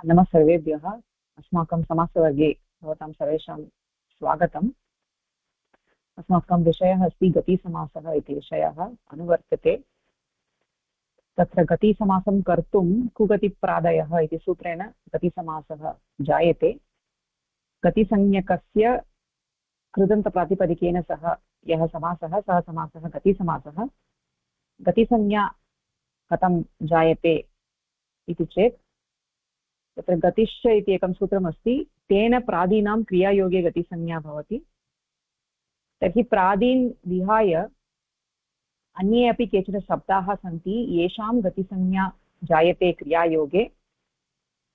नमः सर्वेभ्यः। अस्माकं समासवर्गे भवतां सर्वेषां स्वागतम्। अस्माकं विषयः अस्ति गतिसमासः इति विषयः अनुवर्तते। तत्र गतिसमासं कर्तुं कुगतिप्रादयः इति सूत्रेण गतिसमासः जायते। गतिसंज्ञकस्य कृदन्तप्रातिपदिकेन सह यः समासः सः समासः गतिसमासः। गतिसंज्ञा कथं जायते इति चेत् तत्र गतिश्च इति एकं सूत्रमस्ति। तेन प्रादीनां क्रियायोगे गतिसंज्ञा भवति। तर्हि प्रादीन् विहाय अन्ये अपि केचन शब्दाः सन्ति येषां गतिसंज्ञा जायते क्रियायोगे।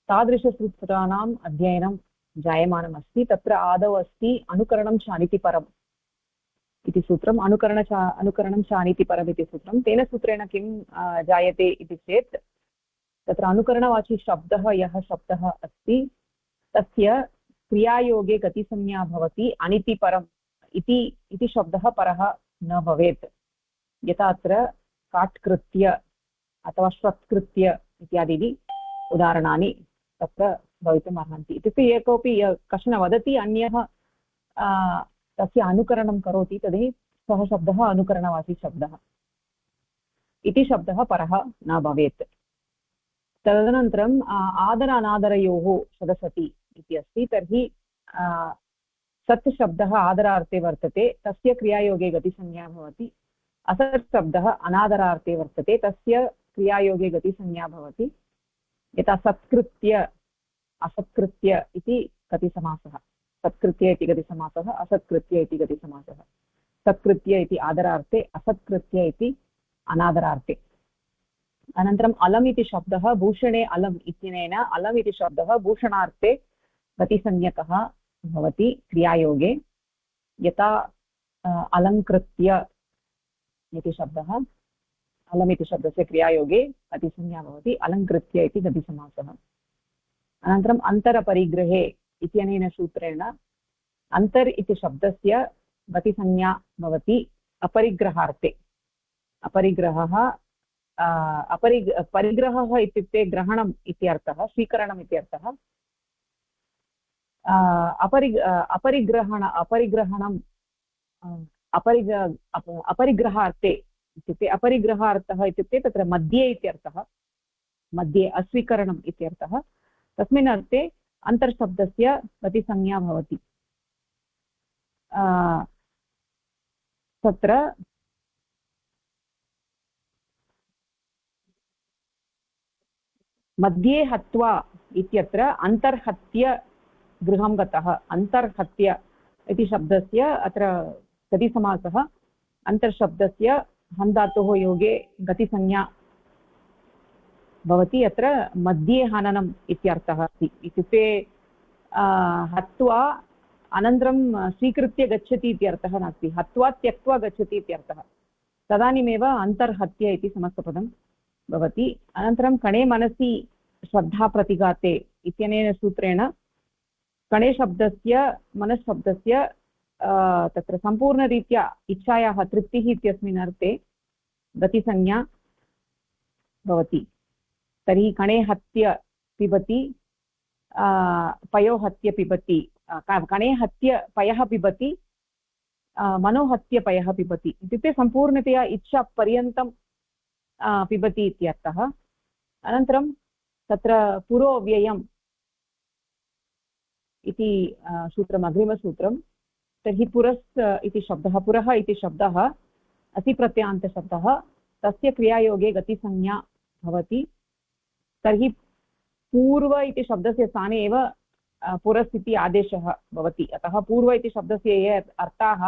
तादृशसूत्राणाम् अध्ययनं जायमानमस्ति। तत्र आदौ अस्ति अनुकरणं चानितिपरम् इति सूत्रम्। अनुकरणं चानितिपरम् इति सूत्रं। तेन सूत्रेण किं जायते इति चेत् तत्र अनुकरणवाची शब्दः यः शब्दः अस्ति तस्य क्रियायोगे गतिसंज्ञा भवति अनितिपरम् इति शब्दः परः न भवेत्। यथा अत्र काट्कृत्य अथवा श्वत्कृत्य इत्यादीनि उदाहरणानि तत्र भवितुम् अर्हन्ति। इत्युक्ते एकोऽपि कश्चन वदति अन्यः तस्य अनुकरणं करोति तर्हि सः शब्दः अनुकरणवाची शब्दः इति शब्दः परः न भवेत्। तदनन्तरम् आदर अनादरयोः सदसति इति अस्ति। तर्हि सत् शब्दः आदरार्थे वर्तते तस्य क्रियायोगे गतिसंज्ञा भवति। असत् शब्दः अनादरार्थे वर्तते तस्य क्रियायोगे गतिसंज्ञा भवति। यथा सत्कृत्य असत्कृत्य इति गतिसमासः। सत्कृत्य इति गतिसमासः, असत्कृत्य इति गतिसमासः। सत्कृत्य इति आदरार्थे, असत्कृत्य इति अनादरार्थे। अनन्तरम् अलम् इति शब्दः भूषणे अलम् इत्यनेन अलम् इति शब्दः भूषणार्थे गतिसंज्ञकः भवति क्रियायोगे। यथा अलङ्कृत्य इति शब्दः, अलम् इति शब्दस्य क्रियायोगे गतिसंज्ञा भवति अलङ्कृत्य इति गतिसमासः। अनन्तरम् अन्तरपरिग्रहे इत्यनेन सूत्रेण अन्तर् इति शब्दस्य गतिसंज्ञा भवति अपरिग्रहार्थे। अपरिग्रहः परिग्रहः इत्युक्ते ग्रहणम् इत्यर्थः, स्वीकरणम् इत्यर्थः। अपरिग्रहार्थे इत्युक्ते अपरिग्रहार्थः इत्युक्ते तत्र मध्ये इत्यर्थः, मध्ये अस्वीकरणम् इत्यर्थः। तस्मिन् अर्थे अन्तर्शब्दस्य गतिसंज्ञा भवति। तत्र मध्ये हत्वा इत्यत्र अन्तर्हत्य गृहं गतः, अन्तर्हत्य इति शब्दस्य अत्र गतिसमासः। अन्तर्शब्दस्य हन्धातोः योगे गतिसंज्ञा भवति। अत्र मध्ये हननम् इत्यर्थः अस्ति। इत्युक्ते हत्वा अनन्तरं स्वीकृत्य गच्छति इत्यर्थः नास्ति, हत्वा त्यक्त्वा गच्छति इत्यर्थः। तदानीमेव अन्तर्हत्य इति समस्तपदं भवति। अनन्तरं कणे मनसि श्रद्धा प्रतिघाते इत्यनेन सूत्रेण कणे शब्दस्य मनःशब्दस्य तत्र सम्पूर्णरीत्या इच्छायाः तृप्तिः इत्यस्मिन् अर्थे गतिसंज्ञा भवति। तर्हि कणे हत्य पिबति, पयो हत्य पिबति, कणे हत्य पयः पिबति, मनोहत्य पयः पिबति इत्युक्ते सम्पूर्णतया इच्छापर्यन्तं पिबति इत्यर्थः। अनन्तरं तत्र पुरोव्ययम् इति सूत्रम्, अग्रिमसूत्रं। तर्हि पुरस् इति शब्दः, पुरः इति शब्दः असिप्रत्ययान्तशब्दः, तस्य क्रियायोगे गतिसंज्ञा भवति। तर्हि पूर्व इति शब्दस्य स्थाने एव पुरस् इति आदेशः भवति। अतः पूर्व इति शब्दस्य ये अर्थाः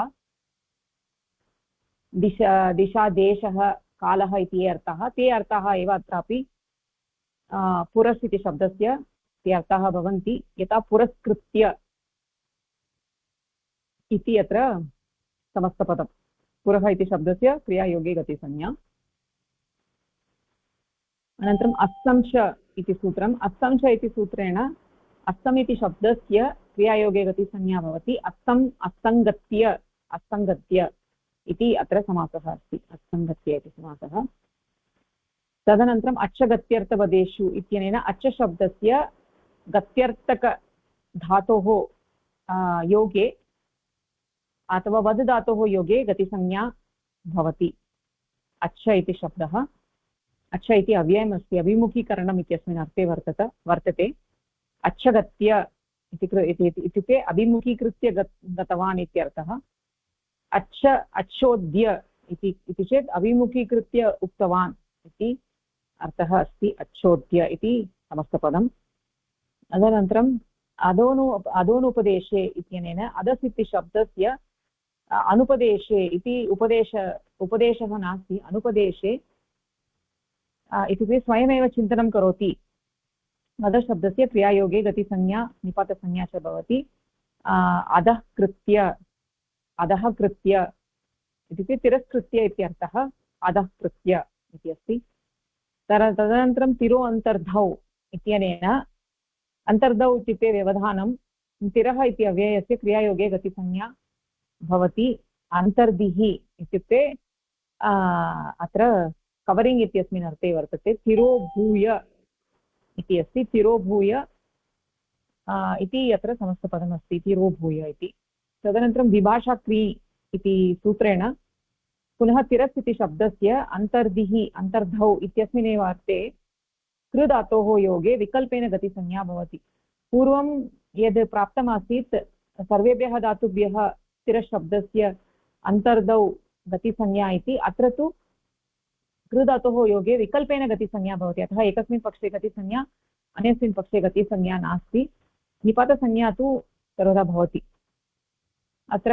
दिशा देशः कालः इति ये अर्थाः, ते अर्थाः एव अत्रापि पुरस् इति शब्दस्य ते अर्थाः भवन्ति। यथा पुरस्कृत्य इति अत्र समस्तपदं पुरः इति शब्दस्य क्रियायोगे गतिसंज्ञा। अनन्तरम् अस्संश इति सूत्रम्। अस्संश इति सूत्रेण अस्सम् इति शब्दस्य क्रियायोगे गतिसंज्ञा भवति। अस्सम् अस्सङ्गत्य, अस्सङ्गत्य इति अत्र समासः अस्ति, अस्सङ्गत्य इति समासः। तदनन्तरम् अच्छगत्यर्थपदेषु इत्यनेन अच्छशब्दस्य गत्यर्थकधातोः योगे अथवा वद् धातोः योगे गतिसंज्ञा भवति। अच्छ इति शब्दः, अच्छ इति अव्ययमस्ति, अभिमुखीकरणम् इत्यस्मिन् अर्थे वर्तते। अच्छगत्य इत्युक्ते अभिमुखीकृत्य गतवान् इत्यर्थः। अच्छोद्य इति चेत् अभिमुखीकृत्य उक्तवान् इति अर्थः अस्ति। अच्छोद्य इति समस्तपदम्। तदनन्तरम् अदोनुपदेशे इत्यनेन अदस् इति शब्दस्य अनुपदेशे इति उपदेशः नास्ति, अनुपदेशे इत्युक्ते स्वयमेव चिन्तनं करोति। अदशब्दस्य क्रियायोगे गतिसंज्ञा निपातसंज्ञा च भवति। अधः कृत्य इत्युक्ते तिरस्कृत्य इत्यर्थः अधः कृत्य इति अस्ति। तदनन्तरं तिरो अन्तर्धौ इत्यनेन, अन्तर्धौ इत्युक्ते व्यवधानं, तिरः इति अव्ययस्य क्रियायोगे गतिसंज्ञा भवति। अन्तर्धिः इत्युक्ते अत्र कवरिङ्ग् इत्यस्मिन् अर्थे वर्तते। तिरोभूय इति अस्ति, तिरोभूय इति अत्र समस्तपदमस्ति, तिरोभूय इति। तदनन्तरं विभाषाक्री इति सूत्रेण पुनः तिरस् इति शब्दस्य अन्तर्धिः अन्तर्धौ इत्यस्मिन्नेव अर्थे कृधातोः योगे विकल्पेन गतिसंज्ञा भवति। पूर्वं यद् प्राप्तमासीत् सर्वेभ्यः धातुभ्यः तिरशब्दस्य अन्तर्धौ गतिसंज्ञा इति, अत्र तु कृधातोः योगे विकल्पेन गतिसंज्ञा भवति। अतः एकस्मिन् पक्षे गतिसंज्ञा, अन्यस्मिन् पक्षे गतिसंज्ञा नास्ति। निपातसंज्ञा तु सर्वदा भवति। अत्र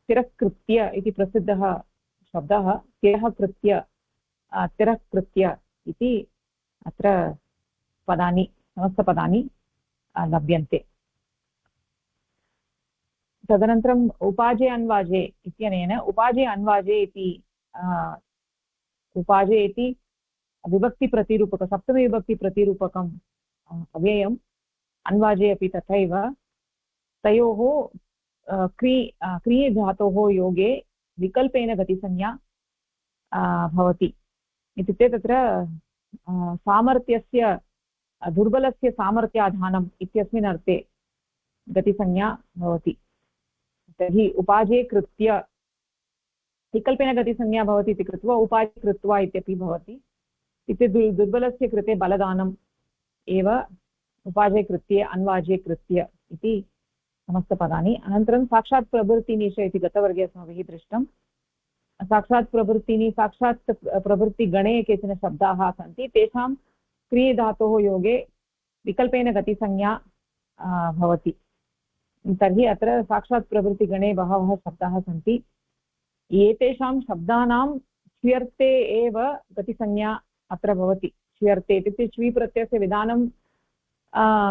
तिरस्कृत्य इति प्रसिद्धः शब्दः, तिरस्कृत्य इति अत्र पदानि, समस्तपदानि लभ्यन्ते। तदनन्तरम् उपाजे अन्वाजे इत्यनेन उपाजे अन्वाजे इति उपाजे इति विभक्तिप्रतिरूपक, सप्तमीविभक्तिप्रतिरूपकम् अव्ययम्। अन्वाजे अपि तथैव। तयोः क्री धातोः योगे विकल्पेन गतिसंज्ञा भवति। इत्युक्ते तत्र सामर्थ्यस्य, दुर्बलस्य सामर्थ्याधानम् इत्यस्मिन् अर्थे गतिसंज्ञा भवति। तर्हि उपाजे कृत्य विकल्पेन गतिसंज्ञा भवति इति कृत्वा उपाजे कृत्वा इत्यपि भवति। इत्युक्ते दुर्बलस्य कृते बलदानम् एव उपाजे कृत्ये अन्वाजे कृत्य इति समस्तपदानि। अनन्तरं साक्षात् प्रवृत्तिनिश इति गतवर्गे अस्माभिः दृष्टं। साक्षात् प्रवृत्तिनि, साक्षात् प्रवृत्तिगणे केचन शब्दाः सन्ति, तेषां क्रिये धातोः योगे विकल्पेन गतिसंज्ञा भवति। तर्हि अत्र साक्षात् प्रवृत्तिगणे बहवः शब्दाः सन्ति। एतेषां शब्दानां च्व्यर्थे एव गतिसंज्ञा अत्र भवति। च्व्यर्थे इत्युक्ते च्वी प्रत्ययस्य विधानं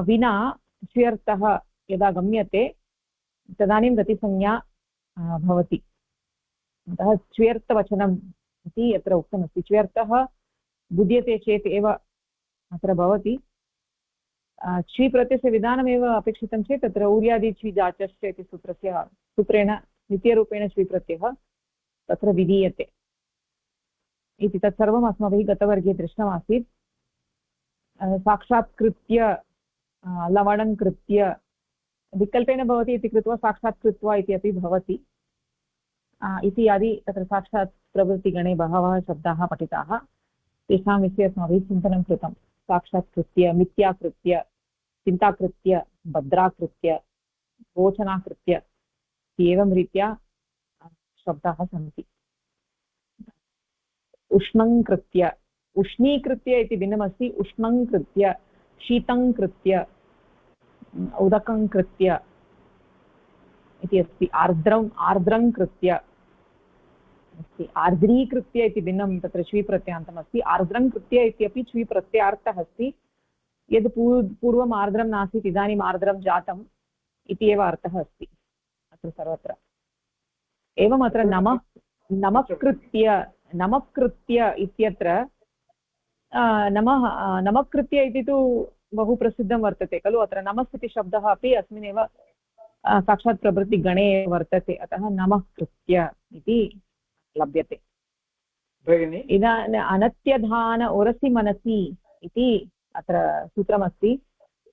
विना च्व्यर्थः यदा गम्यते तदानीं गतिसंज्ञा भवति। अतः च्व्यर्थवचनम् इति अत्र उक्तमस्ति। च्व्यर्थः बुध्यते चेत् एव अत्र भवति। च्वी प्रत्ययस्य विधानमेव अपेक्षितं चेत् तत्र ऊर्यादि च्वी जाचश्च इति सूत्रेण द्वितीयरूपेण च्वी प्रत्ययः तत्र विधीयते इति। तत्सर्वम् अस्माभिः गतवर्गे दृष्टमासीत्। साक्षात्कृत्य, लवणं कृत्य विकल्पेन भवति इति कृत्वा साक्षात् कृत्वा इति अपि भवति इत्यादि। तत्र साक्षात् प्रवृत्तिगणे बहवः शब्दाः पठिताः, तेषां विषये अस्माभिः चिन्तनं कृतं। साक्षात्कृत्य, मिथ्याकृत्य, चिन्ताकृत्य, भद्राकृत्य, गोचनाकृत्य, एवं रीत्या शब्दाः सन्ति। उष्णं कृत्य, उष्णीकृत्य इति भिन्नमस्ति। उष्णं कृत्य, शीतं कृत्य, उदकं कृत्य इति अस्ति। आर्द्रं कृत्य अस्ति। आर्द्रीकृत्य इति भिन्नं, तत्र च्वी प्रत्ययान्तम् अस्ति। आर्द्रं कृत्य इत्यपि च्वी प्रत्ययार्थः अस्ति। यद् पूर्वम् आर्द्रं नासीत् इदानीम् आर्द्रं जातम् इति एव अर्थः अस्ति अत्र सर्वत्र। एवम् अत्र नमकृत्य इत्यत्र नमकृत्य इति तु बहु प्रसिद्धं वर्तते खलु। अत्र नमस् इति शब्दः अपि अस्मिन्नेव साक्षात् प्रवृत्तिगणे वर्तते, अतः नमः कृत्य इति लभ्यते। इदानीम् अनत्यधान ओरसि मनसि इति अत्र सूत्रमस्ति।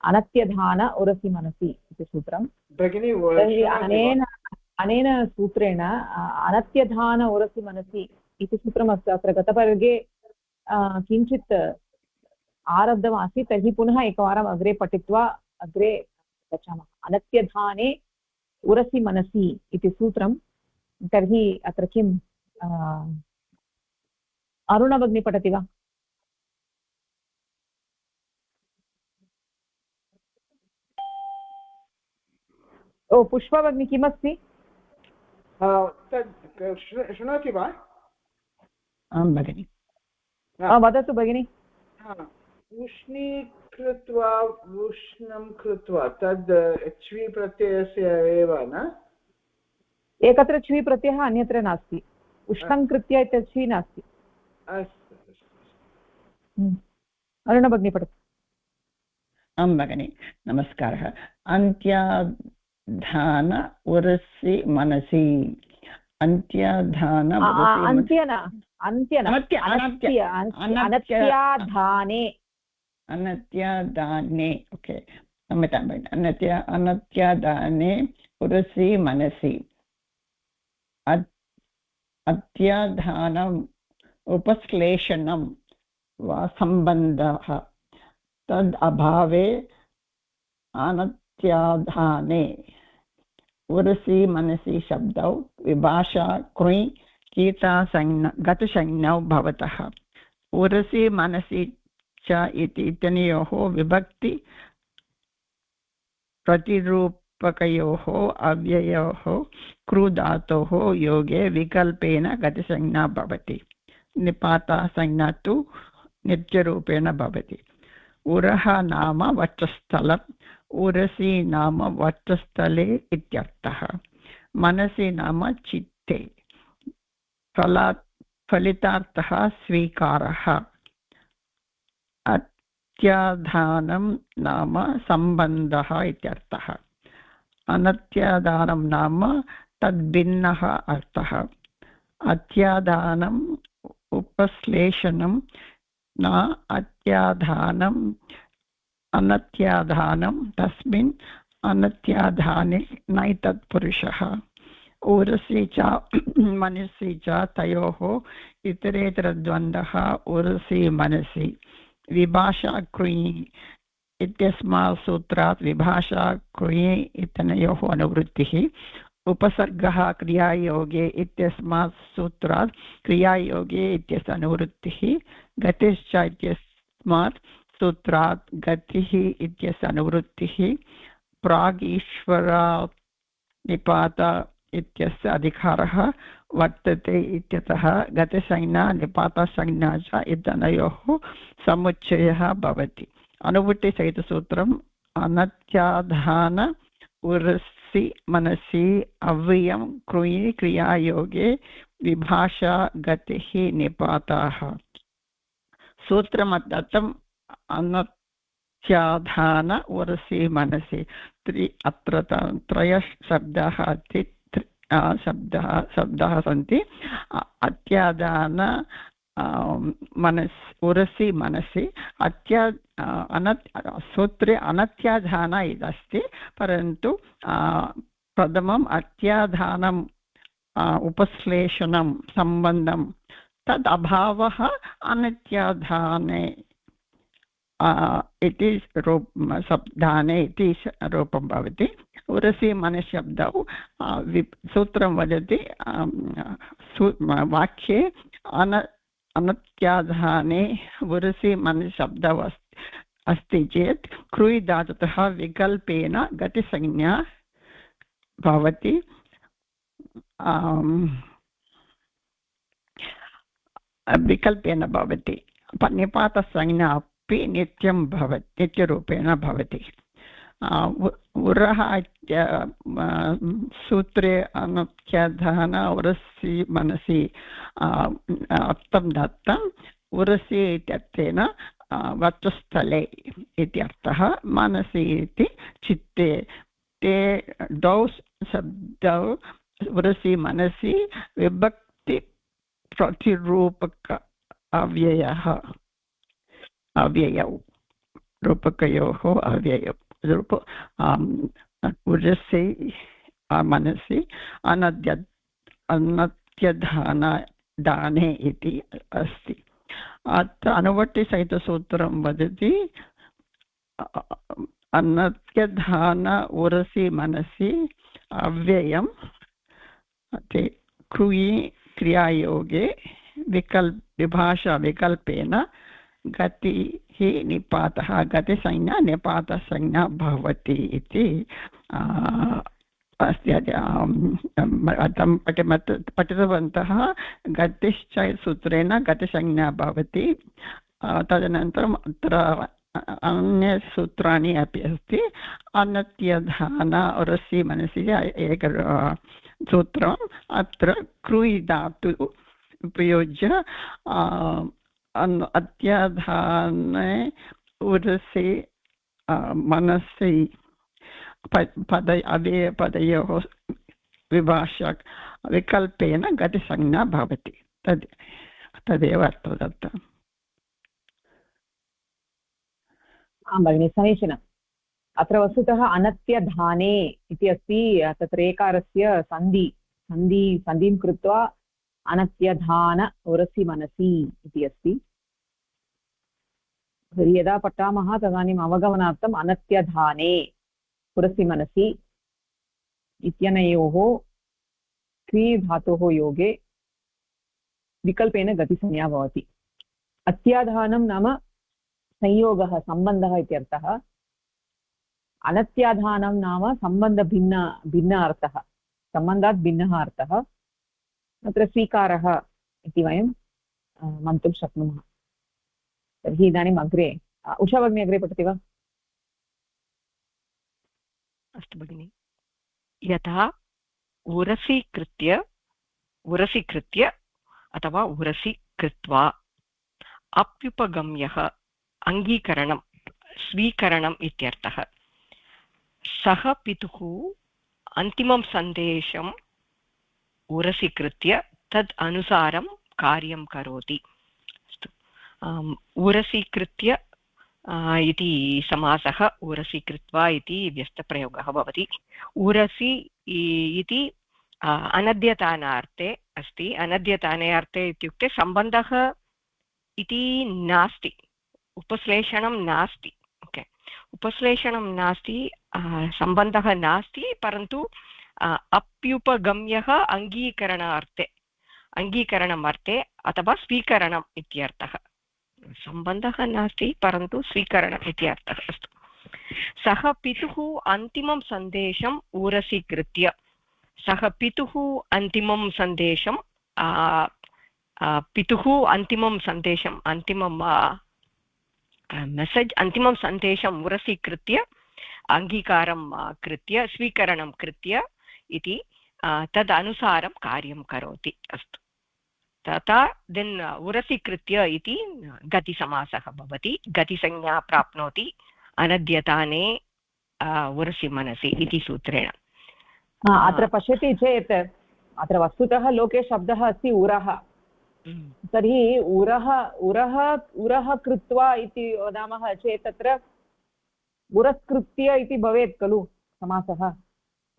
अनत्यधान उरसि मनसि इति सूत्रं। भगिनी तर्हि अनेन सूत्रेण अनत्यधान उरसि मनसि इति सूत्रमस्ति। अत्र गतवर्गे किञ्चित् आरब्धमासीत्, तर्हि पुनः एकवारम् अग्रे पठित्वा अग्रे गच्छामः। अनत्यधाने उरसि मनसि इति सूत्रं। तर्हि अत्र किम् अरुणा भगिनी पठति वा? ओ पुष्पा भगिनी किमस्ति? शृणोति वा? आं भगिनि वदतु भगिनि। उष्णीकृत्वा उष्णं कृत्वा तद् च्वी प्रत्ययस्य एव न? एकत्र च्वी प्रत्ययः अन्यत्र नास्ति। उष्णं कृत्य इत्यत्र च्वी नास्ति। अस्तु अरुणा भगिनी पठतु। आं भगिनि नमस्कारः। अन्त्याधान उरसि मनसि अन्त्याधान अनत्याधाने ओके क्षम्यतां भगिनि अनत्याधाने उरसि मनसि अत्याधानम् उपश्लेषणं वा सम्बन्धः तद् अभावे अनत्याधाने उरसि मनसि शब्दौ विभाषा कृञ् कीटासंज्ञा गतसंज्ञौ भवतः। उरसि मनसि च इति इत्यनयोः विभक्ति प्रतिरूपकयोः अव्ययोः क्रुधातोः योगे विकल्पेन गतसंज्ञा भवति। निपातसंज्ञा तु नित्यरूपेण भवति। उरः नाम वक्षस्थलम्, उरसि नाम वक्षस्थले इत्यर्थः। मनसि नाम चित्ते। फलितार्थः स्वीकारः। अत्याधानं नाम सम्बन्धः इत्यर्थः। अनत्याधानं नाम तद्भिन्नः अर्थः। अत्याधानम् उपश्लेषणं न अत्याधानम् अनत्याधानं तस्मिन् अनत्याधाने नैतत्पुरुषः। उरसि च मनसि च तयोः इतरेतरद्वन्द्वः उरसि मनसि। विभाषा कृञ् इत्यस्मात् सूत्रात् विभाषा कृञ् इत्यनयोः अनुवृत्तिः। उपसर्गः क्रियायोगे इत्यस्मात् सूत्रात् क्रियायोगे इत्यस्य अनुवृत्तिः। गतिश्च इत्यस्मात् सूत्रात् गतिः इत्यस्य अनुवृत्तिः। प्रागीश्वरात् निपात इत्यस्य अधिकारः वर्तते इत्यतः गतिसंज्ञा निपातसंज्ञा च इत्यनयोः समुच्चयः भवति। अनुवृत्तिसहितसूत्रम् अनत्याधान उरसि मनसि अव्ययं कृञि क्रियायोगे विभाषा गतिः निपाताः। सूत्रमदत्तम् अनत्याधान उरसि मनसि। अत्र त्रयः शब्दाः शब्दाः सन्ति। अत्याधान उरसि मनसि सूत्रे अनत्याधान अस्ति, परन्तु प्रथमम् अत्याधानम् उपश्लेषणं सम्बन्धं तद् अभावः अनत्याधाने इति शब्दाने इति रूपं भवति। उरसि मनशब्दौ सूत्रं वदति वाक्ये अनत्याधाने उरसि मनशब्दौ अस्ति चेत् क्रुय् धातुतः विकल्पेन गतिसंज्ञा भवति। विकल्पेन भवति। निपातसंज्ञा अपि नित्यं भवति, नित्यरूपेण भवति। उरः सूत्रे अनत्याधान उरसि मनसि अर्थं दत्तम्। उरसि इत्यर्थेन वक्षस्थले इत्यर्थः, मनसि इति चित्ते। ते द्वौ शब्दौ उरसि मनसि विभक्ति प्रतिरूपक अव्ययौ रूपकयोः अव्ययं उरसि मनसि दाने इति अस्ति। अत्र अनुवर्तिसहितसूत्रं वदति अनत्यधान उरसि मनसि अव्ययं ते क्रुयि क्रियायोगे विभाषा विकल्पेन गतिः निपातः गतिसंज्ञा निपातसंज्ञा भवति इति अस्ति। पठितवन्तः गतिश्च सूत्रेण गतिसंज्ञा भवति। तदनन्तरम् अत्र अन्यसूत्राणि अपि अस्ति। अनत्यधान उरसि मनसि एक सूत्रम् अत्र क्रुयि धातु उपयुज्य अत्यधाने उरसि मनसि अव्ययपदयोः विभाषा विकल्पेन गतिसंज्ञा भवति। तदेव अत्र दत्तम्। आं भगिनि समीचीनम्। अत्र वस्तुतः अनत्यधाने इति अस्ति। तत्र एकारस्य सन्धिं कृत्वा अनत्यधान उरसि मनसि इति अस्ति। यदा पठामः तदानीम् अवगमनार्थम् अनत्यधाने उरसि मनसि इत्यनयोः क्री धातोः योगे विकल्पेन गतिसंज्ञा भवति। अत्याधानं नाम संयोगः सम्बन्धः इत्यर्थः। अनत्याधानं नाम भिन्न अर्थः, सम्बन्धात् भिन्नः अर्थः। अत्र स्वीकारः इति वयं मन्तुं शक्नुमः। तर्हि इदानीम् अग्रे उषा भगिनी अग्रे पठति वा? अस्तु भगिनि। यथा उरसि कृत्य अथवा उरसि कृत्वा अप्युपगम्यः अङ्गीकरणं स्वीकरणम् इत्यर्थः। सः पितुः अन्तिमं सन्देशम् उरसि कृत्य तद् अनुसारं कार्यं करोति। उरसि कृत्य इति समासः उरसि कृत्वा इति व्यस्तप्रयोगः भवति। उरसि इति अनद्यतानार्थे अस्ति। अनद्यतानार्थे इत्युक्ते सम्बन्धः इति नास्ति, उपश्लेषणं नास्ति। ओके, उपश्लेषणं नास्ति, सम्बन्धः नास्ति, परन्तु अप्युपगम्यः अङ्गीकरणमर्थे अथवा स्वीकरणम् इत्यर्थः। सम्बन्धः नास्ति परन्तु स्वीकरणम् इत्यर्थः। अस्तु। सः पितुः अन्तिमं सन्देशम् उरसि कृत्य। सः पितुः अन्तिमं सन्देशं अन्तिमं सन्देशम् उरसि कृत्य अङ्गीकारं कृत्य स्वीकरणं कृत्य इति तदनुसारं कार्यं करोति। अस्तु। तथा देन् उरसि कृत्य इति गतिसमासः भवति। गतिसंज्ञा प्राप्नोति अनद्यताने उरसि मनसि इति सूत्रेण। अत्र पश्यति चेत् अत्र वस्तुतः लोके शब्दः अस्ति उरः। तर्हि उरः कृत्वा इति वदामः चेत् तत्र उरस्कृत्य इति भवेत् खलु समासः।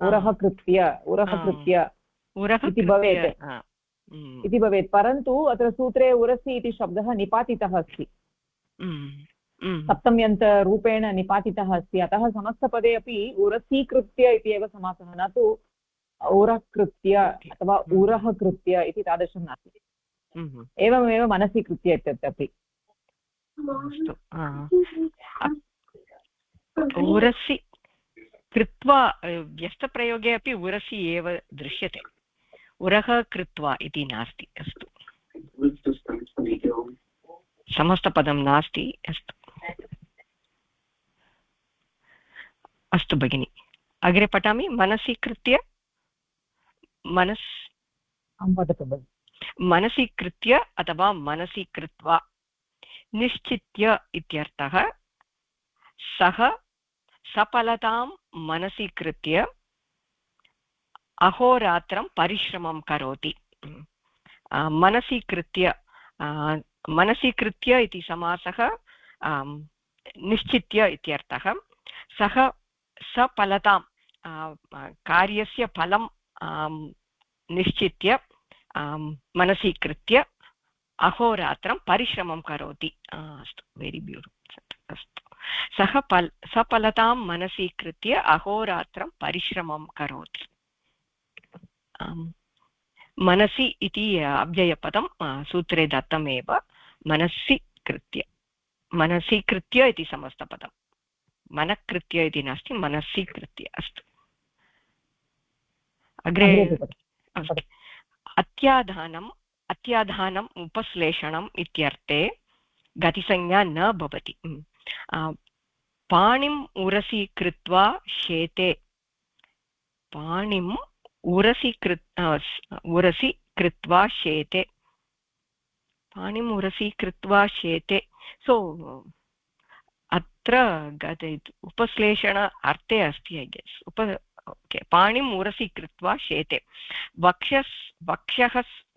उरः कृत्य इति भवेत्, परन्तु अत्र सूत्रे उरसि इति शब्दः निपातितः अस्ति, सप्तम्यन्तरूपेण निपातितः अस्ति। अतः समस्तपदे अपि उरसीकृत्य इति एव समासः, न तु उरकृत्य अथवा उरः कृत्य इति तादृशं नास्ति। एवमेव मनसि कृत्य इत्यपि। उरसि कृत्वा व्यस्तप्रयोगे अपि उरसि एव दृश्यते, उरः कृत्वा इति नास्ति। अस्तु, समस्तपदं नास्ति। अस्तु अस्तु भगिनि, अग्रे पठामि। मनसि कृत्य मनसि कृत्य अथवा मनसि कृत्वा निश्चित्य इत्यर्थः। सः सफलतां मनसि कृत्य अहोरात्रं परिश्रमं करोति। मनसि कृत्य इति समासः निश्चित्य इत्यर्थः सः सफलतां कार्यस्य फलं निश्चित्य मनसि कृत्य अहोरात्रं परिश्रमं करोति। अस्तु, वेरि ब्यूटिफुल्। अस्तु, सः सफलतां मनसि कृत्य अहोरात्रं परिश्रमं करोति। मनसि इति अव्ययपदं सूत्रे दत्तमेव। मनसि कृत्य, मनसि कृत्य इति समस्तपदं, मनकृत्य इति नास्ति, मनसि कृत्य। अस्तु, अग्रे अत्याधानम्, अत्याधानम् उपश्लेषणम् इत्यर्थे गतिसंज्ञा न भवति। पाणिम् उरसि कृत्वा शेते, पाणिम् उरसि कृत्वा शेते, पाणिम् उरसि कृत्वा शेते। सो अत्र उपश्लेषण अर्थे अस्ति, ऐ गेस्। पाणिम् उरसि कृत्वा शेते,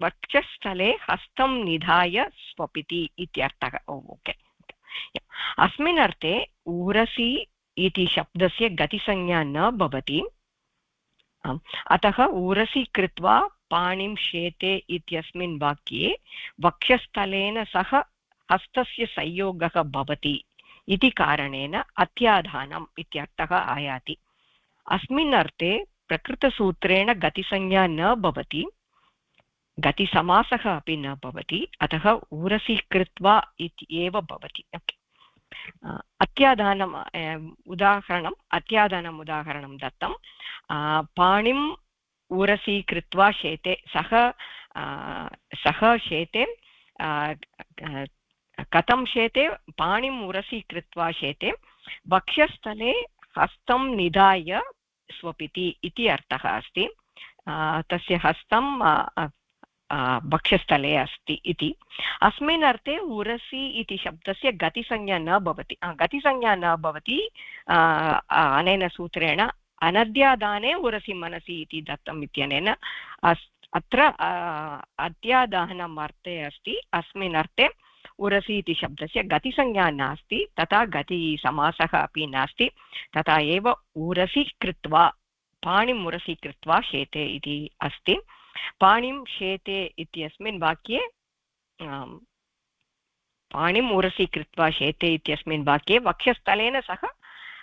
वक्षस्थले हस्तं निधाय स्वपिति इत्यर्थः। ओके, अस्मिन् अर्थे उरसि इति शब्दस्य गतिसंज्ञा न भवति। अतः उरसि कृत्वा पाणिं शेते इत्यस्मिन् वाक्ये वक्षस्थलेन सह हस्तस्य संयोगः भवति इति कारणेन अत्याधानम् इत्यर्थः आयाति। अस्मिन् अर्थे प्रकृतसूत्रेण गतिसंज्ञा न भवति, गतिसमासः अपि न भवति, अतः उरसि कृत्वा इति एव भवति। अत्याधानम् उदाहरणं दत्तं। पाणिम् उरसि कृत्वा शेते, सः शेते कथं शेते? पाणिम् उरसि कृत्वा शेते, वक्षस्थले हस्तं निधाय स्वपिति इति अर्थः अस्ति। तस्य हस्तं वक्षस्थले अस्ति इति। अस्मिन् अर्थे उरसि इति शब्दस्य गतिसंज्ञा न भवति। गतिसंज्ञा न भवति अनेन सूत्रेण अनद्यादाने उरसि मनसि इति दत्तम् इत्यनेन अत्र अद्यादानम् अर्थे अस्ति। अस्मिन् अर्थे उरसि इति शब्दस्य गतिसंज्ञा नास्ति, तथा गतिसमासः अपि नास्ति। तथा एव उरसि कृत्वा, पाणिम् उरसि कृत्वा शेते इति अस्ति। पाणिं शेते इत्यस्मिन् वाक्ये, पाणिम् उरसि कृत्वा शेते इत्यस्मिन् वाक्ये वक्षस्थलेन सह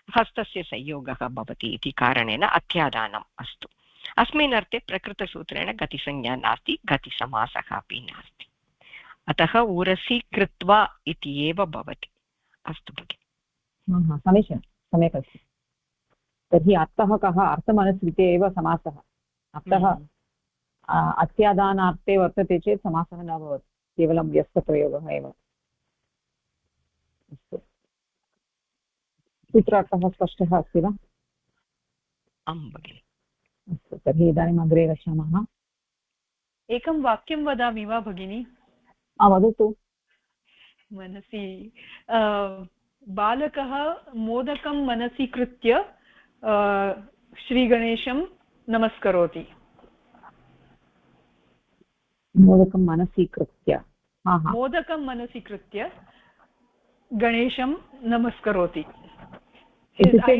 हस्तस्य संयोगः भवति इति कारणेन अत्यादानम्। अस्तु, अस्मिन् अर्थे प्रकृतसूत्रेण गतिसंज्ञा नास्ति, गतिसमासः अपि नास्ति, अतः उरसि कृत्वा इति एव भवति। अस्तु भगिनि, समीचीनं, सम्यक् अस्ति। तर्हि अर्थः कः? अर्थमनुसृत्य एव समासः। अर्थः अत्यादानार्थे वर्तते चेत् समासः न भवति, केवलं व्यस्तप्रयोगः एव। अस्तु, सूत्रार्थः स्पष्टः अस्ति वा? आं भगिनि। अस्तु, तर्हि इदानीम् अग्रे गच्छामः। एकं वाक्यं वदामि वा भगिनि? वदतु। मनसि बालकः मोदकं मनसि कृत्य श्रीगणेशं नमस्करोति। मोदकं मनसि कृत्य, मोदकं मनसि कृत्य गणेशं नमस्करोति। इत्युक्ते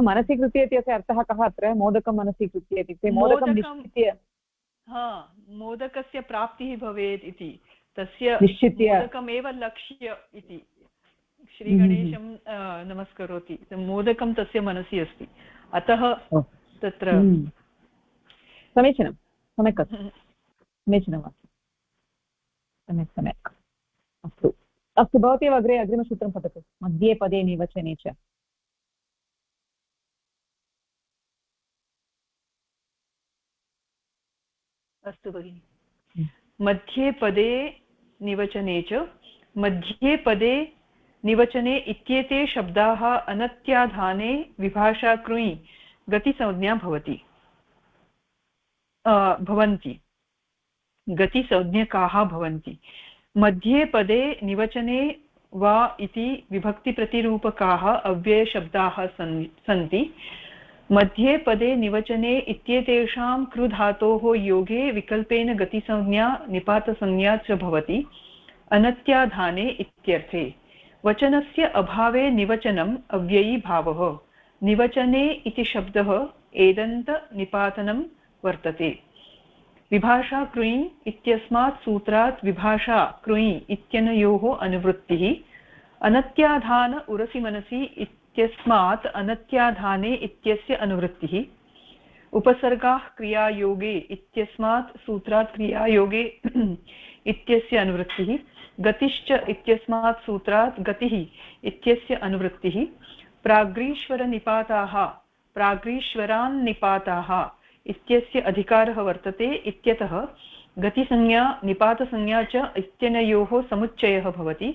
मनसि कृत्य इत्यस्य अर्थः कः अत्र? मोदकं मनसि कृत्य इत्युक्ते मोदकं निश्चित्य, मोदकस्य प्राप्तिः भवेत् इति, तस्य निश्चित्य मोदकमेव लक्ष्य इति श्रीगणेशं नमस्करोति। मोदकं तस्य मनसि अस्ति, अतः तत्र समीचीनं, सम्यक् अस्ति, समीचीनमस्ति, सम्यक्। अस्तु अस्तु, भवती एव अग्रे अग्रिमसूत्रं पठतु। मध्ये पदे निवचने च। अस्तु भगिनि, मध्ये पदे निवचने च। मध्ये पदे निवचने इत्येते शब्दाः अनत्याधाने विभाषाकृञि गतिसंज्ञा भवन्ति, गतिसंज्ञकाः भवन्ति। मध्ये पदे निवचने वा इति विभक्तिप्रतिरूपकाः अव्ययशब्दाः सन्ति। मध्ये पदे निवचने इत्येतेषां कृधातोः योगे विकल्पेन गतिसंज्ञा निपातसंज्ञा च भवति अनत्याधाने इत्यर्थे। वचनस्य अभावे निवचनम् अव्ययी भावः निवचने इति शब्दः एदन्तनिपातनं वर्तते विभाषा कृञि इत्यस्मात् सूत्रात् विभाषा कृञि इत्यनयोः अनुवृत्तिः अनत्याधान उरसि मनसि इत्यस्मात् अनत्याधाने इत्यस्य अनुवृत्तिः उपसर्गाः क्रियायोगे इत्यस्मात् सूत्रात् क्रियायोगे इत्यस्य अनुवृत्तिः गतिश्च इत्यस्मात् सूत्रात् गतिः इत्यस्य अनुवृत्तिः प्राग्रीश्वरनिपाताः प्राग्रीश्वरान्निपाताः इत्यस्य अधिकारः वर्तते इत्यतः गतिसंज्ञा निपातसंज्ञा च इत्यनयोः समुच्चयः भवति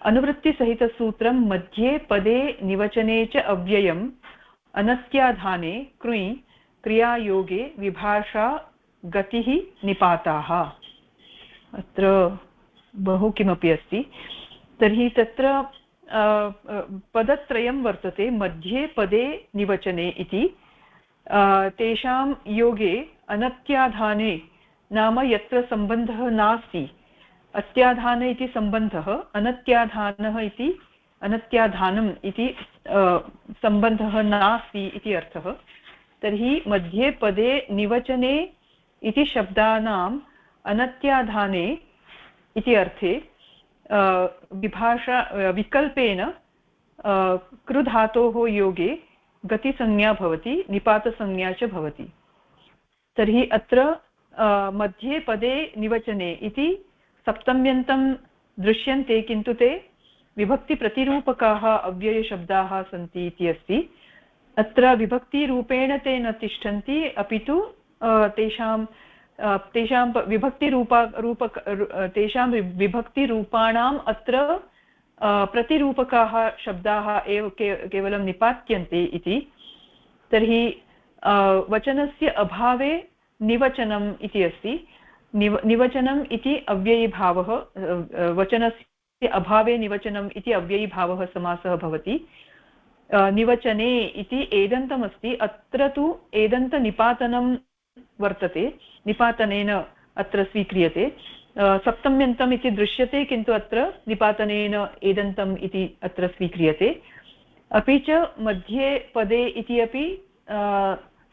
अनुवृत्तिसहितसूत्रं मध्ये पदे निवचने च अव्ययम् अनत्याधाने कृञि क्रियायोगे विभाषा गतिः निपाताः अत्र बहु किमपि अस्ति तर्हि तत्र पदत्रयं वर्तते मध्ये पदे निवचने इति तेषां योगे अनत्याधाने नाम यत्र सम्बन्धः नास्ति अत्याधान इति सम्बन्धः अनत्याधानः इति अनत्याधानम् इति सम्बन्धः नास्ति इति अर्थः तर्हि मध्ये पदे निवचने इति शब्दानाम् अनत्याधाने इति अर्थे विभाषा विकल्पेन कृधातोः योगे गतिसंज्ञा भवति निपातसंज्ञा च भवति तर्हि अत्र मध्ये पदे निवचने इति सप्तम्यन्तं दृश्यन्ते किन्तु ते विभक्तिप्रतिरूपकाः अव्ययशब्दाः सन्ति इति अस्ति अत्र विभक्तिरूपेण ते न तिष्ठन्ति अपि तु तेषां विभक्तिरूपाणाम् अत्र प्रतिरूपकाः शब्दाः एव केवलं निपात्यन्ते इति तर्हि वचनस्य अभावे निवचनम् इति अस्ति निवचनम् इति अव्ययीभावः वचनस्य अभावे निवचनम् इति अव्ययीभावः समासः भवति निवचने इति एदन्तमस्ति अत्र तु एदन्तनिपातनं वर्तते निपातनेन अत्र स्वीक्रियते सप्तम्यन्तम् इति दृश्यते किन्तु अत्र निपातनेन एदन्तम् इति अत्र स्वीक्रियते अपि च मध्ये पदे इति अपि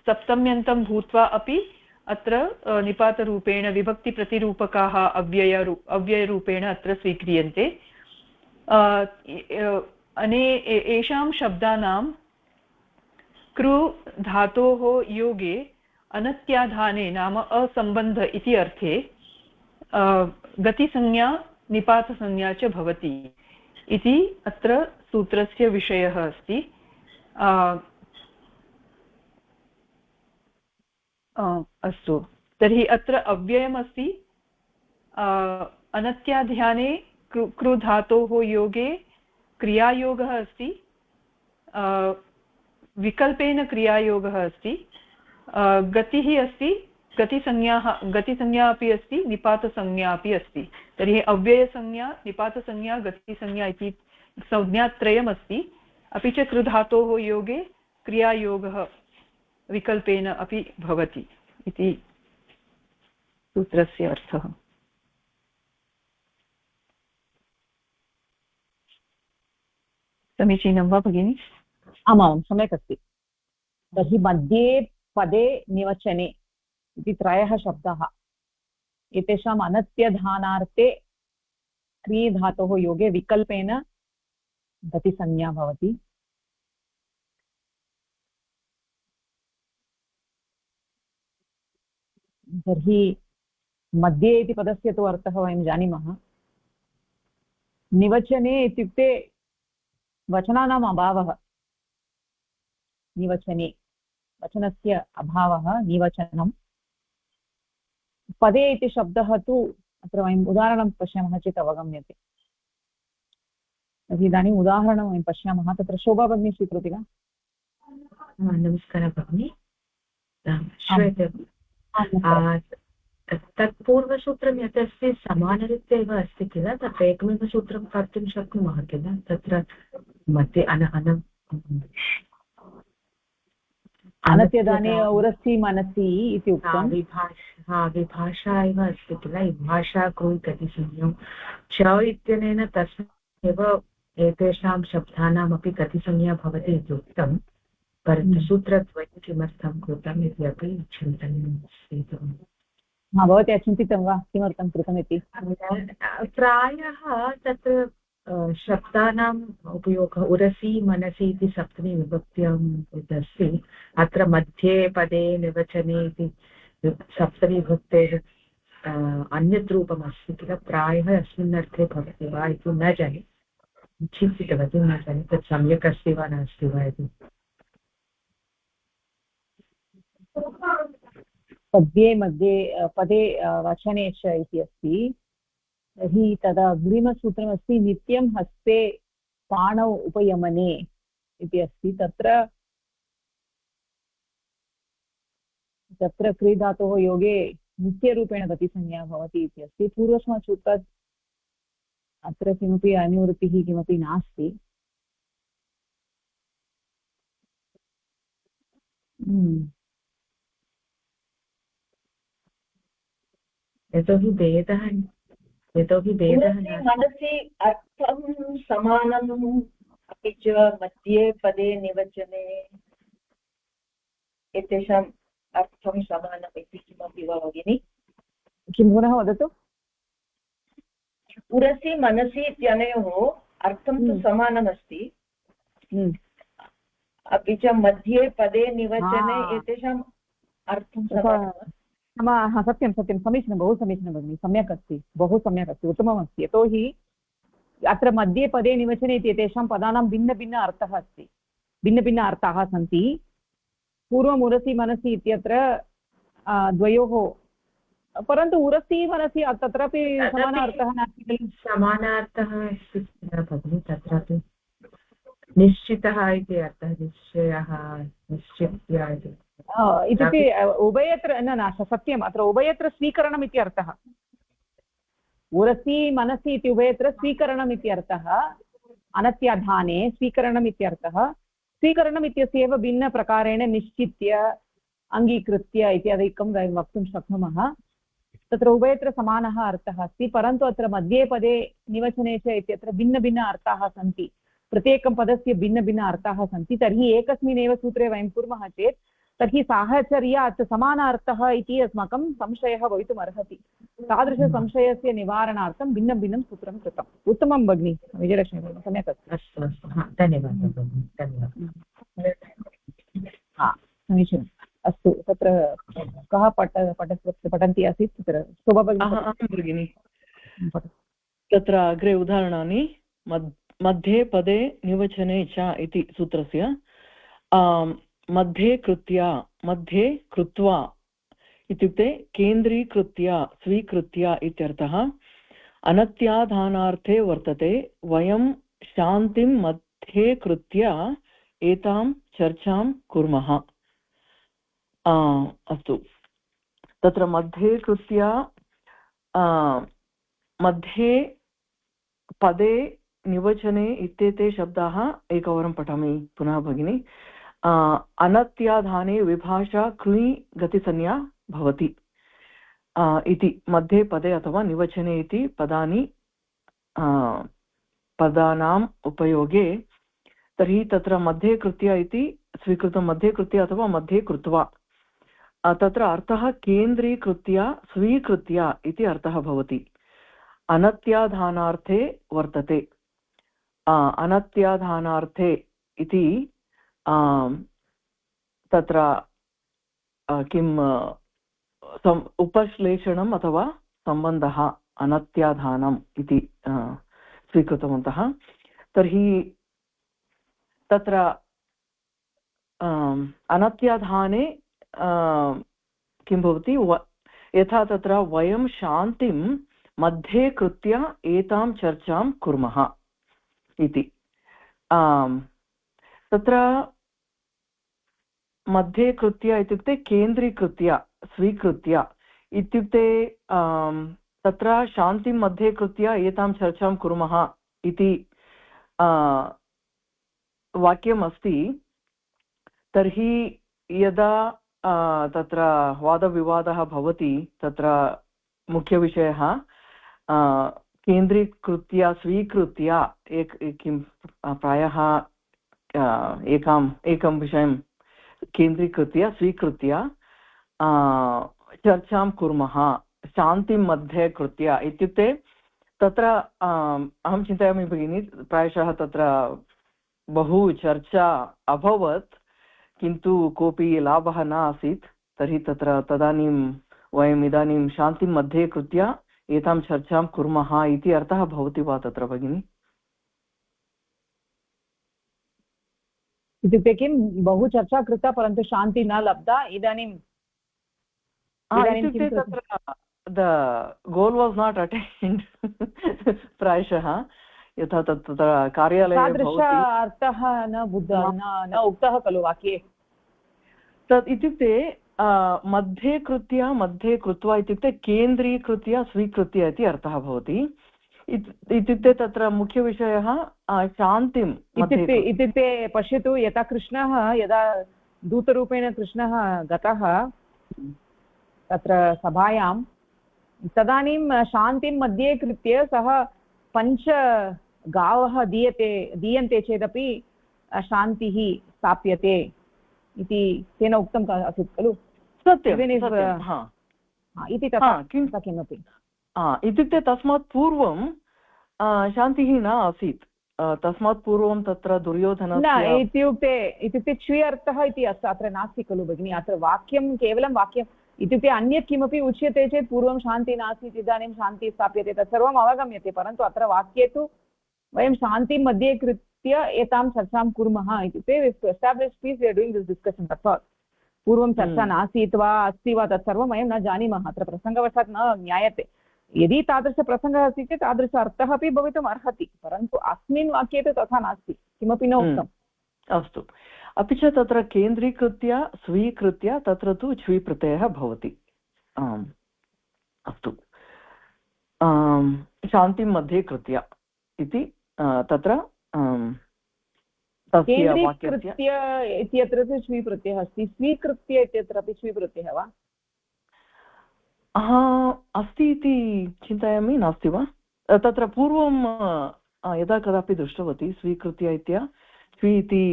सप्तम्यन्तं भूत्वा अपि अत्र निपातरूपेण विभक्तिप्रतिरूपकाः अव्ययरूपेण अत्र स्वीक्रियन्ते एषां शब्दानां कृ धातोः योगे अनत्याधाने नाम असम्बन्ध इति अर्थे गतिसंज्ञा निपातसंज्ञा च भवति इति अत्र सूत्रस्य विषयः अस्ति अस्तु तर्हि अत्र अव्ययमस्ति अनत्याधाने कृ धातोः योगे क्रियायोगः अस्ति विकल्पेन क्रियायोगः अस्ति गतिः अस्ति गतिसंज्ञा अपि अस्ति निपातसंज्ञा अपि अस्ति तर्हि अव्ययसंज्ञा निपातसंज्ञा गतिसंज्ञा इति संज्ञात्रयमस्ति अपि च कृधातोः योगे क्रियायोगः विकल्पेन अपि भवति इति सूत्रस्य अर्थः समीचीनं वा भगिनि आमां सम्यक् अस्ति तर्हि मध्ये पदे निवचने इति त्रयः शब्दाः एतेषाम् अनत्यधानार्थे क्री धातोः योगे विकल्पेन गतिसंज्ञा भवति तर्हि मध्ये इति पदस्य तु अर्थः वयं जानीमः निवचने इत्युक्ते वचनानाम् अभावः निवचने वचनस्य अभावः निवचनं पदे इति शब्दः तु अत्र वयम् उदाहरणं पश्यामः चेत् अवगम्यते तर्हि इदानीम् उदाहरणं वयं पश्यामः तत्र शोभा भगिनी स्वीकरोति वा नमस्कारः भगिनि श्रूयते तत्पूर्वसूत्रं यत् अस्ति समानरीत्या एव अस्ति किल तत्र एकमेव सूत्रं कर्तुं शक्नुमः किल तत्र मध्ये अनत्यदाने उरसि मनसि इति उक्तं विभाषा एव अस्ति किल विभाषा कृ गतिसंज्ञौ च इत्यनेन तस्मिन् एव एतेषां शब्दानामपि गतिसंज्ञा भवति इति उक्तं, परन्तु सूत्रद्वयं किमर्थं कृतम् इति अपि चिन्तनीयम् अस्ति। भवती चिन्तितं वा किमर्थं कृतमिति? प्रायः तत्र शब्दानाम् उपयोगः उरसि मनसि इति सप्तमी विभक्त्याम् अस्ति। अत्र मध्ये पदे निवचने इति सप्तमी विभक्तेः अन्यत् रूपम् अस्ति किल, प्रायः अस्मिन् अर्थे भवति वा इति न जाने, चिन्तितवती, न जाने तत् सम्यक् अस्ति वा नास्ति वा इति। पद्ये मध्ये पदे वचने च इति अस्ति, तर्हि तदा अग्रिमसूत्रमस्ति नित्यं हस्ते पाणौ उपयमने इति अस्ति। तत्र क्रीधातोः योगे नित्यरूपेण गतिसंज्ञा भवति इति अस्ति। पूर्वस्मात् सूत्रात् अत्र किमपि अनुवृत्तिः किमपि नास्ति। यतोहि भेदः मनसि अर्थं समानम्, अपि च मध्ये पदे निवचने एतेषाम् अर्थं समानम् इति किमपि वा भगिनि? किं पुनः वदतु? पुरसि मनसि इत्यनयोः अर्थं तु समानमस्ति, अपि च मध्ये पदे निवचने एतेषाम् अर्थं समानम्। सत्यं सत्यं, समीचीनं, बहु समीचीनं भगिनि, सम्यक् अस्ति, बहु सम्यक् अस्ति, उत्तममस्ति। यतोहि अत्र मध्ये पदे निवचने इति एतेषां पदानां भिन्नभिन्न अर्थः अस्ति, भिन्नभिन्न अर्थाः सन्ति। पूर्वम् उरसि मनसि इत्यत्र द्वयोः, परन्तु उरसि मनसि तत्रापि समानार्थः नास्ति खलु? समानार्थः अस्ति भगिनि, तत्रापि निश्चितः इति अर्थः, निश्चयः, निश्चित्य इति। इत्युक्ते उभयत्र न सत्यम्, अत्र उभयत्र स्वीकरणम् इति अर्थः। उरसि मनसि इति उभयत्र स्वीकरणम् इति अर्थः, अनत्याधाने स्वीकरणम् इत्यर्थः। स्वीकरणम् इत्यस्य एव भिन्नप्रकारेण निश्चित्य अङ्गीकृत्य इत्यादिकं वयं वक्तुं शक्नुमः। तत्र उभयत्र समानः अर्थः अस्ति, परन्तु अत्र मध्ये पदे निवचने च इत्यत्र भिन्नभिन्न अर्थाः सन्ति, प्रत्येकं पदस्य भिन्नभिन्न अर्थाः सन्ति। तर्हि एकस्मिन्नेव सूत्रे वयं कुर्मः चेत् तर्हि साहचर्यात् समानार्थः इति अस्माकं संशयः भवितुम् अर्हति। तादृशसंशयस्य निवारणार्थं भिन्नं भिन्नं सूत्रं कृतम्। उत्तमं भगिनि विजयलक्ष्मी भगिनी, सम्यक् अस्ति। अस्तु अस्तु, धन्यवादः धन्यवादः। समीचीनम्, अस्तु। तत्र कः पठन्ती आसीत्? तत्र शोभा भगिनी। तत्र अग्रे उदाहरणानि मध्ये पदे निवचने च इति सूत्रस्य मध्ये कृत्वा इत्युक्ते केन्द्रीकृत्य स्वीकृत्य इत्यर्थः। अनत्याधानार्थे वर्तते, वयं शान्तिं मध्ये कृत्य एतां चर्चां कुर्मः। अस्तु, तत्र मध्ये कृत्य मध्ये पदे निवचने इत्येते शब्दाः एकवारं पठामि पुनः भगिनि। अनत्याधाने विभाषा कृञि गतिसंज्ञा भवति इति मध्ये पदे अथवा निवचने इति पदानाम् उपयोगे। तर्हि तत्र मध्ये कृत्य इति स्वीकृतं, मध्ये कृत्य अथवा मध्ये कृत्वा। तत्र अर्थः केन्द्रीकृत्य स्वीकृत्य इति अर्थः भवति। अनत्याधानार्थे वर्तते। अनत्याधानार्थे इति तत्र किं उपश्लेषणम् अथवा सम्बन्धः अनत्याधानम् इति स्वीकृतवन्तः। तर्हि तत्र अनत्याधाने किं भवति, यथा तत्र वयं शान्तिं मध्ये कृत्य एतां चर्चां कुर्मः इति। तत्र मध्ये कृत्य इत्युक्ते केन्द्रीकृत्य स्वीकृत्य इत्युक्ते तत्र शान्तिं मध्ये कृत्य एतां चर्चां कुर्मः इति वाक्यम् अस्ति। तर्हि यदा तत्र वादविवादः भवति, तत्र मुख्यविषयः केन्द्रीकृत्य स्वीकृत्य किं प्रायः एकं विषयं केन्द्रीकृत्य स्वीकृत्य चर्चां कुर्मः शान्तिं मध्ये कृत्य इत्युक्ते तत्र अहं चिन्तयामि भगिनि प्रायशः तत्र बहु चर्चा अभवत् किन्तु कोऽपि लाभः न आसीत् तर्हि तत्र तदानीं वयम् इदानीं शान्तिं मध्ये कृत्य एतां चर्चां कुर्मः इति अर्थः भवति वा तत्र भगिनि इत्युक्ते किं बहु चर्चा कृता परन्तु शान्तिः न लब्धा इदानीं इत्युक्ते तत्र the goal was not attained प्रायशः यथा तत्र कार्यालये तादृश अर्थः न उक्तः खलु वाक्ये तत् इत्युक्ते मध्ये कृत्वा इत्युक्ते केन्द्रीकृत्य स्वीकृत्य इति अर्थः भवति इत्युक्ते तत्र मुख्यविषयः शान्तिम् इत्युक्ते पश्यतु यथा कृष्णः यदा दूतरूपेण कृष्णः गतः तत्र सभायां तदानीं शान्तिं मध्ये कृत्य सः 5 गावः दीयन्ते चेदपि शान्तिः स्थाप्यते इति तेन उक्तम् आसीत् खलु इति तथा किमपि इत्युक्ते तस्मात् पूर्वं शान्तिः न आसीत् तस्मात् पूर्वं तत्र दुर्योधनस्य इत्युक्ते च्वी अर्थः इति अत्र नास्ति खलु भगिनि अत्र वाक्यं केवलं वाक्यम् इत्युक्ते अन्यत् किमपि उच्यते चेत् पूर्वं शान्तिः नासीत् इदानीं शान्तिः स्थाप्यते तत्सर्वम् अवगम्यते परन्तु अत्र वाक्ये तु वयं शान्तिं मध्ये कृत्य एतां चर्चां कुर्मः इत्युक्ते establish peace we are doing this discussion तत् पूर्वं चर्चा नासीत् वा अस्ति वा तत्सर्वं वयं न जानीमः अत्र प्रसङ्गवशात् न ज्ञायते यदि तादृशप्रसङ्गः अस्ति चेत् तादृश अर्थः अपि भवितुम् अर्हति परन्तु अस्मिन् वाक्ये तु तथा नास्ति किमपि न उक्तम् अस्तु अपि च तत्र केन्द्रीकृत्य स्वीकृत्य तत्र तु च्वी प्रत्ययः भवति अस्तु शान्तिं मध्ये कृत्य इति तत्र केन्द्रीकृत्य इत्यत्र तु च्वी प्रत्ययः अस्ति स्वीकृत्य इत्यत्र अपि च्वी प्रत्ययः वा अस्ति इति चिन्तयामि नास्ति वा तत्र पूर्वं यदा कदापि दृष्टवती स्वीकृत्य इत्य च्वी इति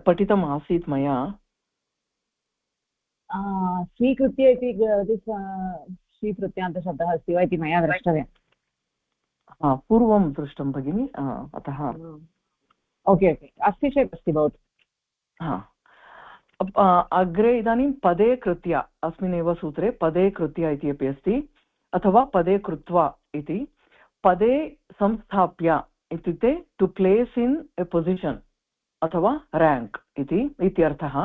पठितम् आसीत् मया स्वीकृत्य इति स्वीकृत्यान्तशब्दः अस्ति वा इति मया द्रष्टव्यम् पूर्वं दृष्टं भगिनि अतः ओके अस्ति चेत् अस्ति भवतु अग्रे इदानीं पदे कृत्य अस्मिन्नेव सूत्रे पदे कृत्य इति अपि अस्ति अथवा पदे कृत्वा इति पदे संस्थाप्य इत्युक्ते to place in a position अथवा रेङ्क् इत्यर्थः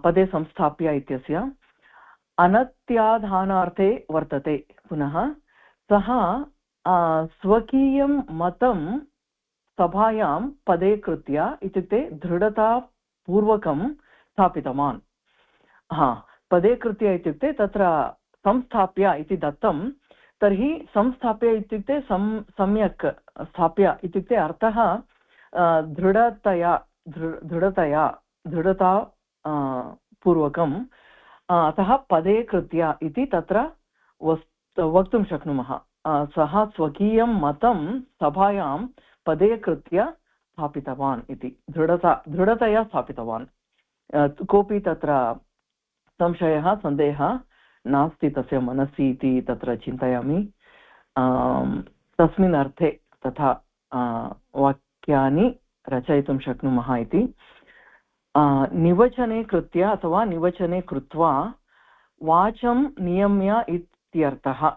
पदे संस्थाप्य इत्यस्य अनत्याधानार्थे वर्तते पुनः सः स्वकीयं मतं सभायां पदे कृत्य इत्युक्ते दृढतापूर्वकं स्थापितवान् पदे कृत्य इत्युक्ते तत्र संस्थाप्य इति दत्तं तर्हि संस्थाप्य इत्युक्ते सम्यक् स्थाप्य इत्युक्ते अर्थः दृढता पूर्वकम् अतः पदे कृत्य इति तत्र वक्तुं शक्नुमः सः स्वकीयं मतं सभायां पदे कृत्य स्थापितवान् इति दृढतया स्थापितवान् कोऽपि तत्र संशयः सन्देहः नास्ति तस्य मनसि इति तत्र चिन्तयामि तस्मिन् अर्थे तथा वाक्यानि रचयितुं शक्नुमः इति निवचने कृत्य अथवा निवचने कृत्वा वाचं नियम्य इत्यर्थः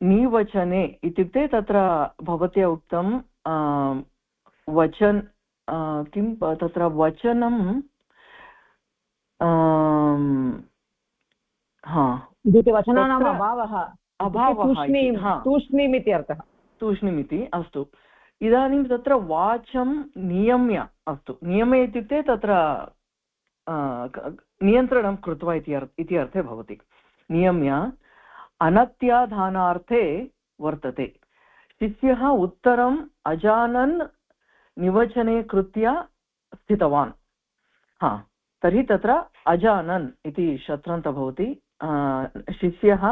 निवचने इत्युक्ते तत्र भवत्या उक्तं वचन किं तत्र वचनं वचनानाम् अभावः तूष्णीम् इति अर्थः तूष्णीमिति अस्तु इदानीं तत्र वाचं नियम्य अस्तु नियम्य इत्युक्ते तत्र नियन्त्रणं कृत्वा इति अर्थे भवति नियम्य अनत्याधानार्थे वर्तते शिष्यः उत्तरम् अजानन् निवचने कृत्य स्थितवान् तर्हि तत्र अजानन् इति शत्रन्त भवति शिष्यः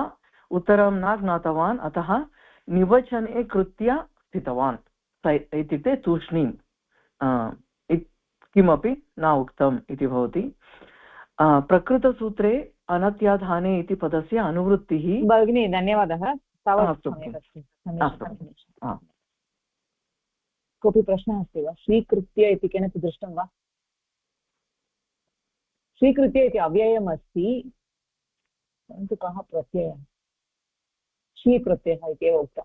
उत्तरं न ज्ञातवान् अतः निवचने कृत्य स्थितवान् इत्युक्ते तूष्णीं किमपि न उक्तम् इति भवति प्रकृतसूत्रे अनत्याधाने इति पदस्य अनुवृत्तिः भगिनी धन्यवादः कोऽपि प्रश्नः अस्ति वा स्वीकृत्य इति केनापि दृष्टं वा स्वीकृत्य इति अव्ययम् अस्ति परन्तु कः प्रत्ययः स्वीकृत्यः इत्येव उक्तं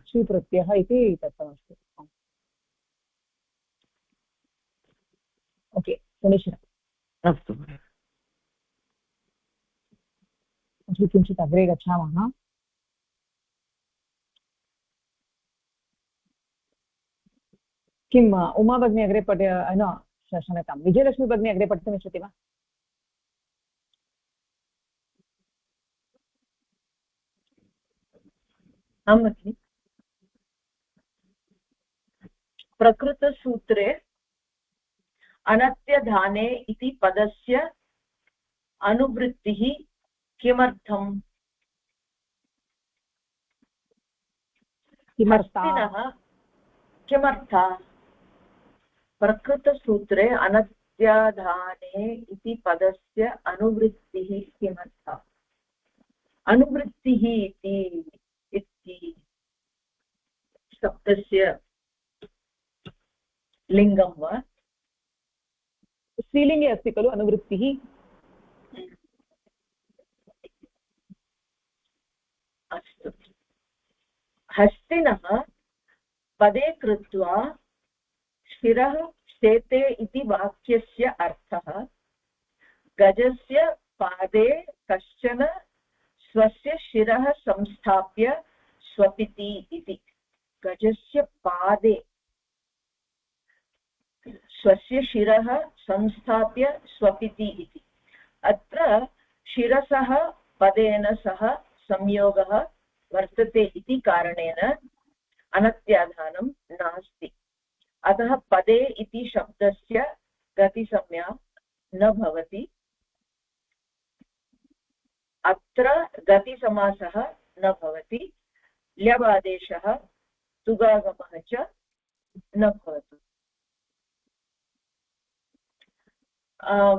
स्वीकृत्यः इति दत्तमस्ति ओके समीचीनम् अस्तु किञ्चित् अग्रे गच्छामः किम् उमा भगिनी अग्रे क्षम्यतां विजयलक्ष्मी भगिनी अग्रे पठितुमिच्छति वा आम् भगिनि प्रकृतसूत्रे अनत्यधाने इति पदस्य अनुवृत्तिः किमर्थम् किमर्था प्रकृतसूत्रे अनत्याधाने इति पदस्य अनुवृत्तिः किमर्था अनुवृत्तिः इति शब्दस्य लिङ्गं वा स्त्रीलिङ्गे अस्ति खलु अनुवृत्तिः अस्तु हस्तिनः पदे कृत्वा शिरः शेते इति वाक्यस्य अर्थः गजस्य पादे कश्चन स्वस्य शिरः संस्थाप्य स्वपिति इति गजस्य पादे स्वस्य शिरः संस्थाप्य स्वपिति इति अत्र शिरसः पदेन सह संयोगः वर्तते इति कारणेन अनत्याधानं नास्ति अतः पदे इति शब्दस्य गतिसंज्ञा न भवति अत्र गतिसमासः न भवति ल्यबादेशः तुगागमः च न भवति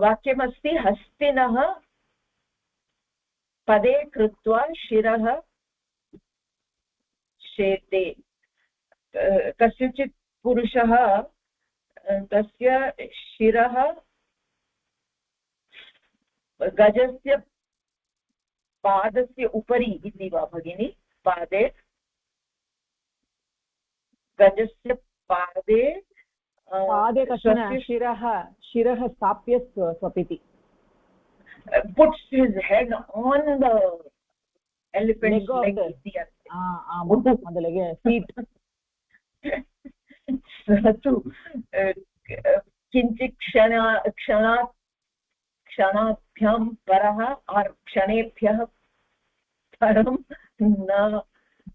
वाक्यमस्ति हस्तिनः पदे कृत्वा शिरः शेते कस्यचित् पुरुषः तस्य शिरः गजस्य पादस्य उपरि इति वा भगिनि पादे गजस्य पादे कश्चन शिरः स्थाप्य स्वपिति puts his head on the elephant's leg on the leg seat तु किञ्चित् क्षणाभ्यां परः और क्षणेभ्यः परं न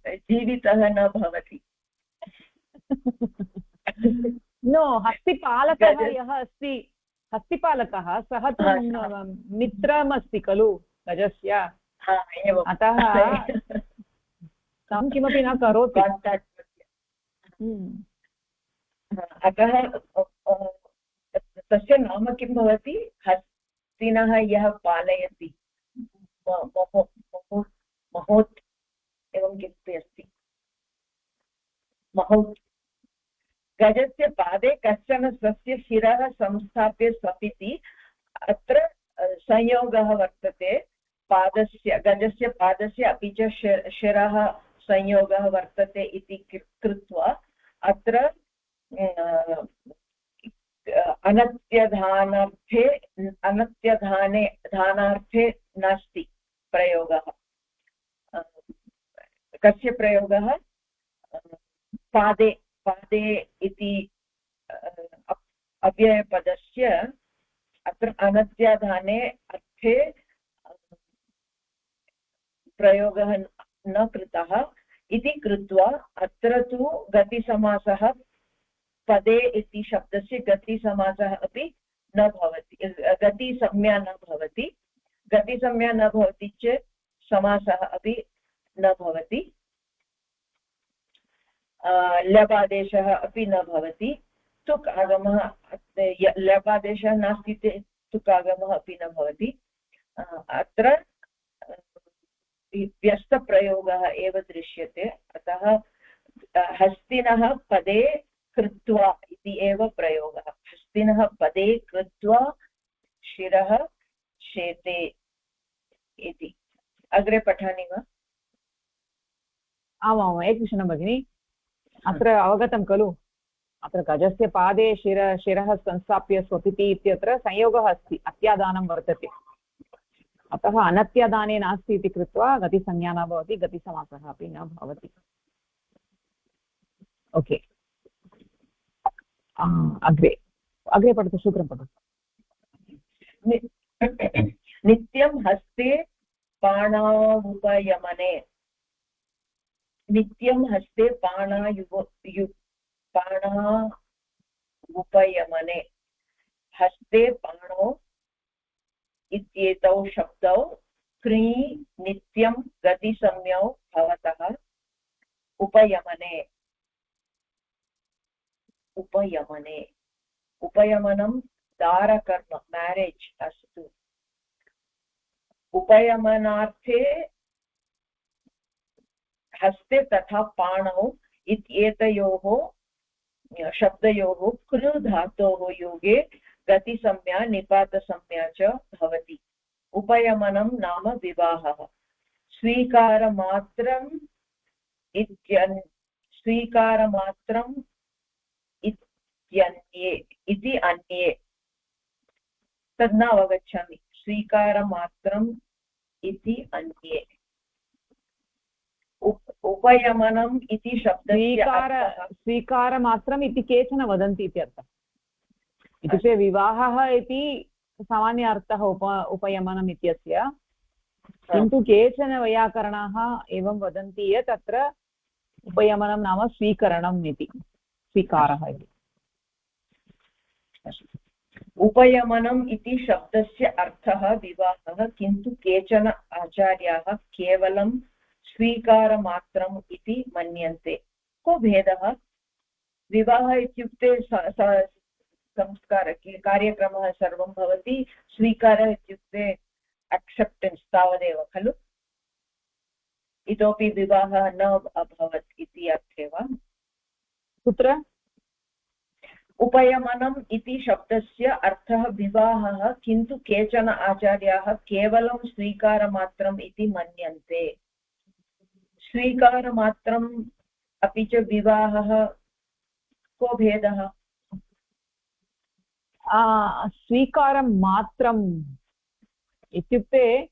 जीवितः न भवति नो हस्तिपालकः यः अस्ति हस्तिपालकः सः तु मित्रमस्ति खलु गजस्य अतः तं किमपि न करोति अतः तस्य नाम किं भवति हस्तिनः यः पालयति महोत् एवं किमपि अस्ति महोत् गजस्य पादे कश्चन स्वस्य शिरः संस्थाप्य स्वपिति अत्र संयोगः वर्तते पादस्य गजस्य पादस्य अपि च शिरः संयोगः वर्तते इति कृत्वा अत्र धानार्थे नास्ति प्रयोगः कस्य प्रयोगः पादे इति अव्ययपदस्य अत्र अनत्याधाने अर्थे प्रयोगः न कृतः इति कृत्वा अत्र तु गतिसमासः पदे इति शब्दस्य गतिसमासः अपि न भवति, गतिसंज्ञा न भवति। गतिसंज्ञा न भवति चेत् समासः अपि न भवति, ल्यबादेशः अपि न भवति। तुक् आगमः, ल्यबादेशः नास्ति चेत् तुक् आगमः अपि न भवति। अत्र व्यस्तप्रयोगः एव दृश्यते। अतः हस्तिनः पदे कृत्वा इति एव प्रयोगः। हस्तिनः पदे कृत्वा शिरः शेते इति। अग्रे पठामि वा? आमाम्, एकनिमिषं भगिनि। अत्र अवगतं खलु? अत्र गजस्य पादे शिरः संस्थाप्य स्वपिति इत्यत्र संयोगः अस्ति, अत्यादानं वर्तते। अतः अनत्यादाने नास्ति इति कृत्वा गतिसंज्ञा न भवति, गतिसमासः अपि न भवति। ओके, अग्रे अग्रे पठतु, सूत्रं पठतु। नित्यं हस्ते पाणावुपयमने। नित्यं हस्ते पाणावुपयमने। हस्ते पाणौ इत्येतौ शब्दौ क्री नित्यं गतिसंज्ञौ भवतः उपयमने। उपयमने, उपयमनं दारकर्म, मैरेज् अस्तु। उपयमनार्थे हस्ते तथा पाणौ इत्येतयोः शब्दयोः कृ धातोः योगे गतिसंज्ञा निपातसंज्ञा च भवति। उपयमनं नाम विवाहः। स्वीकारमात्रम् स्वीकारमात्रम् इति अन्ये। तद् न अवगच्छामि। स्वीकारमात्रम् इति अन्ये। उपयमनम् इति शब्दस्य स्वीकारमात्रम् इति केचन वदन्ति इत्यर्थः। इत्युक्ते विवाहः इति सामान्य अर्थः उपयमनम् इत्यस्य, किन्तु केचन वैयाकरणाः एवं वदन्ति यत् अत्र उपयमनं नाम स्वीकरणम् इति, स्वीकारः इति। उपयमनम् इति शब्दस्य अर्थः विवाहः, किन्तु केचन आचार्याः केवलं स्वीकारमात्रम् इति मन्यन्ते। को भेदः? विवाहः इत्युक्ते संस्कार कार्यक्रमः सर्वं भवति, स्वीकारः इत्युक्ते एक्सेप्टेन्स् तावदेव खलु। इतोपि विवाहः न अभवत् इति अर्थे वा? कुत्र? उपयमनम् इति शब्दस्य अर्थः विवाहः, किन्तु केचन आचार्याः केवलं स्वीकारमात्रम् इति मन्यन्ते। स्वीकारमात्रम् अपि च विवाहः, को भेदः? स्वीकारं मात्रम् इत्युक्ते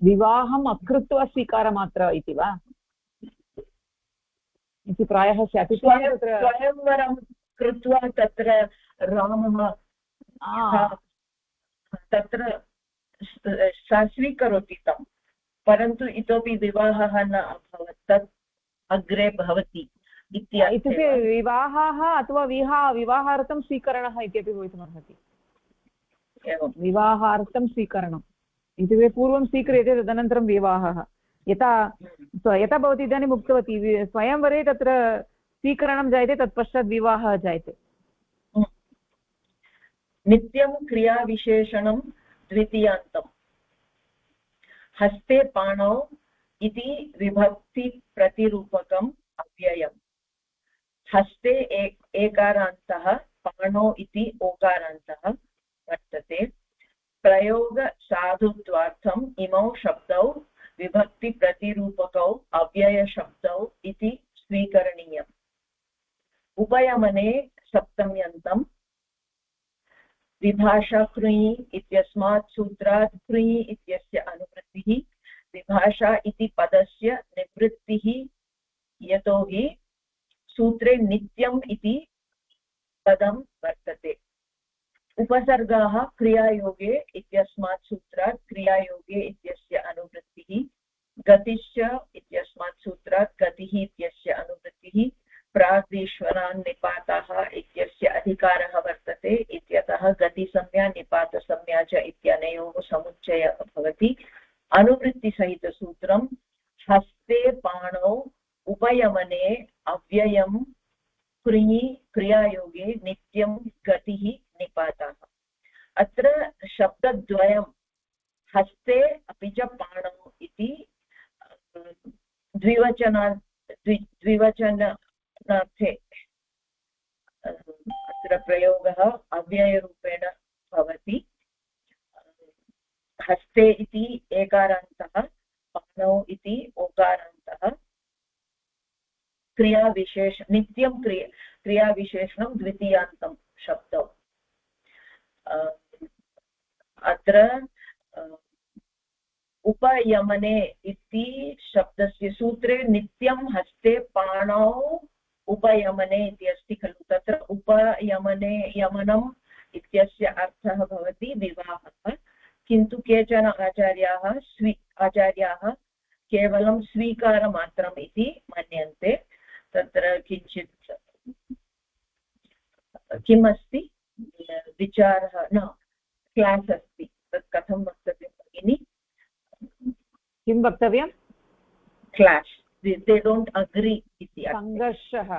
विवाहम् अकृत्वा स्वीकारमात्र इति वा इति प्रायः स्यात्। स्वयंवरं कृत्वा तत्र रामः तत्र स्वीकरोति तं, परन्तु इतोपि विवाहः न अभवत्, तत् अग्रे भवति इत्युक्ते विवाहः अथवा विवाहार्थं स्वीकरणः इत्यपि भवितुमर्हति। एवं विवाहार्थं स्वीकरणम् इत्युक्ते पूर्वं स्वीक्रियते, तदनन्तरं विवाहः। यथा भवती इदानीम् उक्तवती, स्वयंवरे तत्र स्वीकरणं जायते, तत्पश्चात् विवाहः जायते। नित्यं क्रियाविशेषणं द्वितीयान्तम्। हस्ते पाणौ इति विभक्तिप्रतिरूपकम् अव्ययम्। हस्ते एकारान्तः, पाणौ इति ओकारान्तः वर्तते। प्रयोगसाधुत्वार्थम् इमौ शब्दौ विभक्तिप्रतिरूपकौ अव्ययशब्दौ इति स्वीकरणीयम्। उपयमने सप्तम्यन्तम्। विभाषा कृञि इत्यस्मात् सूत्रात् कृञि इत्यस्य अनुवृत्तिः। विभाषा इति पदस्य निवृत्तिः, यतोहि सूत्रे नित्यम् इति पदं वर्तते। उपसर्गाः क्रियायोगे इत्यस्मात् सूत्रात् क्रियायोगे इत्यस्य अनुवृत्तिः। गतिश्च इत्यस्मात् सूत्रात् गतिः इत्यस्य अनुवृत्तिः। प्राग्दीश्वरान् निपाताः समुच्चयः भवति अनुवृत्तिसहितसूत्रं हस्ते पाणौ उपयमने अव्ययं क्रियि क्रियायोगे नित्यं गतिः निपातः अत्र शब्दद्वयं हस्ते अपि च पाणौ इति द्विवचनार्थे अत्र प्रयोगः अव्ययरूपेण भवति हस्ते इति एकारान्तः पाणौ इति ओकारान्तः क्रियाविशेष नित्यं क्रियाविशेषणं द्वितीयान्तं शब्दौ अत्र उपयमने इति शब्दस्य सूत्रे नित्यं हस्ते पाणौ उपयमने इति अस्ति खलु तत्र उपयमने यमनम् इत्यस्य अर्थः भवति विवाहः किन्तु केचन आचार्याः केवलं स्वीकारमात्रम् इति मन्यन्ते तत्र किञ्चित् किम् अस्ति विचारः न क्लास् अस्ति तत् कथं वक्तव्यं भगिनि किं वक्तव्यं क्लाश् they don't agree इति संघर्षः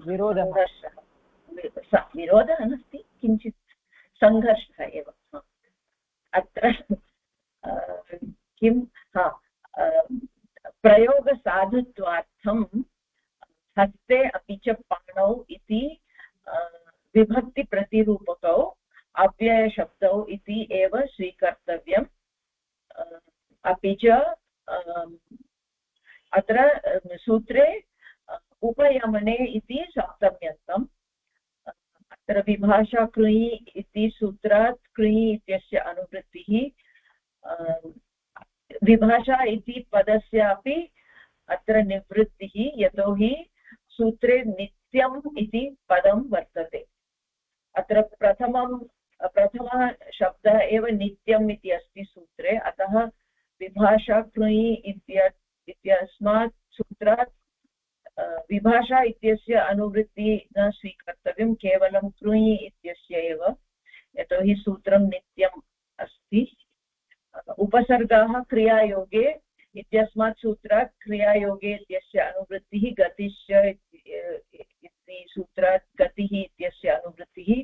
विरोधः विरोधः नास्ति किञ्चित् सङ्घर्षः एव अत्र किं प्रयोगसाधुत्वार्थं हस्ते अपि च पाणौ इति विभक्तिप्रतिरूपकौ अव्ययशब्दौ इति एव स्वीकर्तव्यम् अपि च अत्र सूत्रे उपयमने इति सप्तम्यन्तम् अत्र विभाषा कृञि इति सूत्रात् कृञि इत्यस्य अनुवृत्तिः विभाषा इति पदस्यापि अत्र निवृत्तिः यतोहि सूत्रे नित्यम् इति पदं वर्तते अत्र प्रथमः शब्दः एव नित्यम् इति अस्ति सूत्रे अतः विभाषा कृञि इत्यस्मात् सूत्रात् विभाषा इत्यस्य अनुवृत्तिः न स्वीकर्तव्यं केवलं कृञि इत्यस्य एव यतोहि सूत्रं नित्यम् अस्ति उपसर्गाः क्रियायोगे इत्यस्मात् सूत्रात् क्रियायोगे इत्यस्य अनुवृत्तिः गतिश्च इति सूत्रात् गतिः इत्यस्य अनुवृत्तिः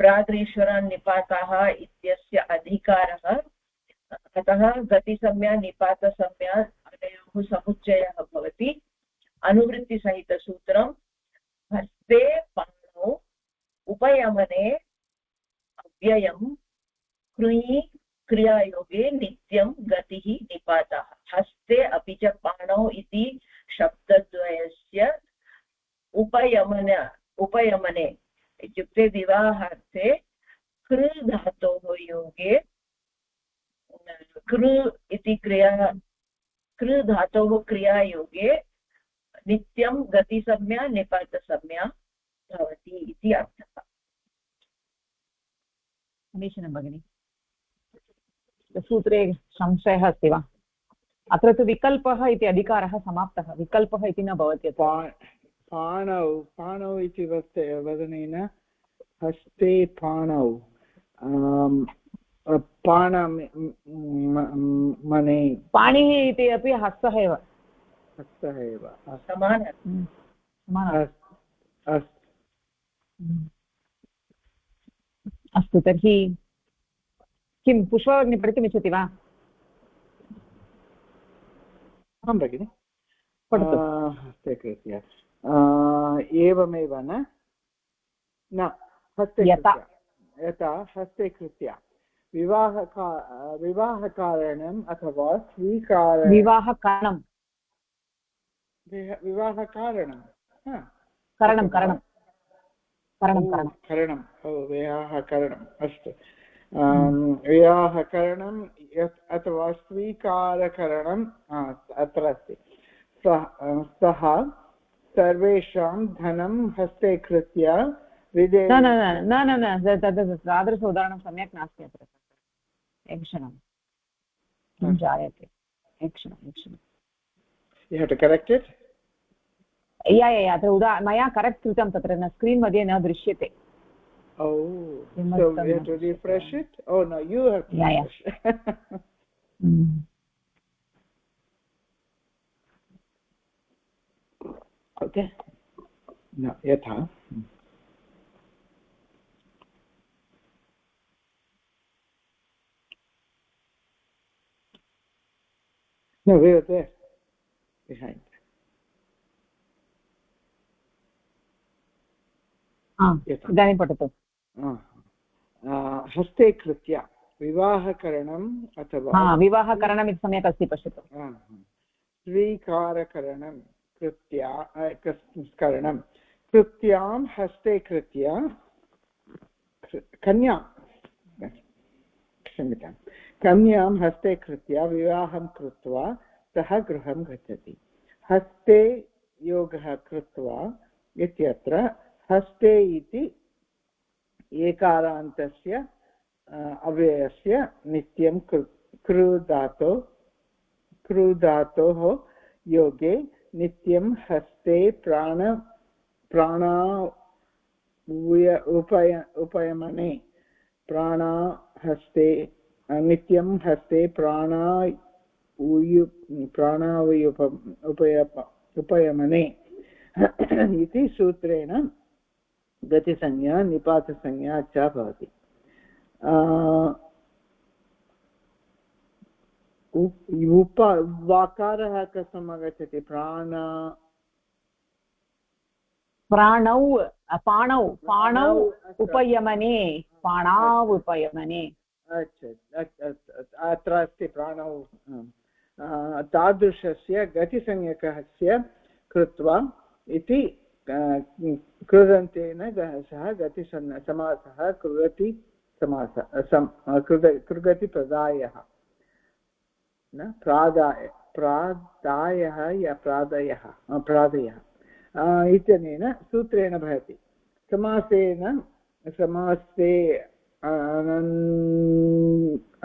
प्राग्रीश्वरान् निपाताः इत्यस्य अधिकारः अतः गतिसंज्ञा निपातसंज्ञा अनयोः समुच्चयः भवति अनुवृत्तिसहितसूत्रं हस्ते पाणौ उपयमने अव्ययं कृञि क्रियायोगे नित्यं गतिः निपातः हस्ते अपि च पाणौ इति शब्दद्वयस्य उपयमने इत्युक्ते विवाहार्थे कृ धातोः योगे कृ इति कृ धातोः क्रियायोगे नित्यं गतिसंज्ञा निपातसंज्ञा भवति इति अर्थः समीचीनं भगिनि सूत्रे संशयः अस्ति वा अत्र तु विकल्पः इति अधिकारः समाप्तः विकल्पः इति न भवति पाणौ इति वदनेन हस्ते पाणौ पाणमने पाणिः इति अपि हस्तः एव अस्तु तर्हि किं पुष्पवर्णे पठितुमिच्छति वा आं भगिनि पठतु स्वीकृत्य एवमेव न हस्ते यथा हस्ते कृत्य विवाहकारणम् अथवा विवाहकारणं विवाहकरणम् अस्तु विवाहकरणं अथवा स्वीकारकरणम् अत्र अस्ति सः सर्वेषां धनं हस्ते कृत्य विदेशे न तादृश उदाहरणं सम्यक् नास्ति अत्र एकक्षणं किं जायते एकक्षणं You have to correct it? या अत्र मया करेक्ट् कृतं तत्र न स्क्रीन् मध्ये न दृश्यते Oh, so we have to refresh it? Oh, no, you have to refresh it. Okay. No, yatha. No, we were there, behind. इदानीं पठतु हस्ते कृत्य विवाहकरणम् अथवा विवाहकरणम् इति सम्यक् अस्ति पश्यतु स्वीकारकरणं करणं कृत्यां हस्ते कृत्य कन्यां हस्ते कृत्य विवाहं कृत्वा सः गृहं गच्छति हस्ते योगः कृत्वा इत्यत्र हस्ते इति एकारान्तस्य अव्ययस्य नित्यं कृ धातोः योगे नित्यं हस्ते प्राणा उपयमने प्राणा हस्ते नित्यं हस्ते उपयमने इति सूत्रेण गतिसंज्ञा निपातसंज्ञा च भवति वाकारः कथम् आगच्छति पाणौ उपयमने पाणाव् उपयमने अत्र अस्ति प्राणौ तादृशस्य गतिसंज्ञकस्य कृत्वा इति कृदन्तेन सः गतिसमासः कृगति समासः कृगतिप्रदायः न प्रादायः या प्रादयः इत्यनेन सूत्रेण भवति समासे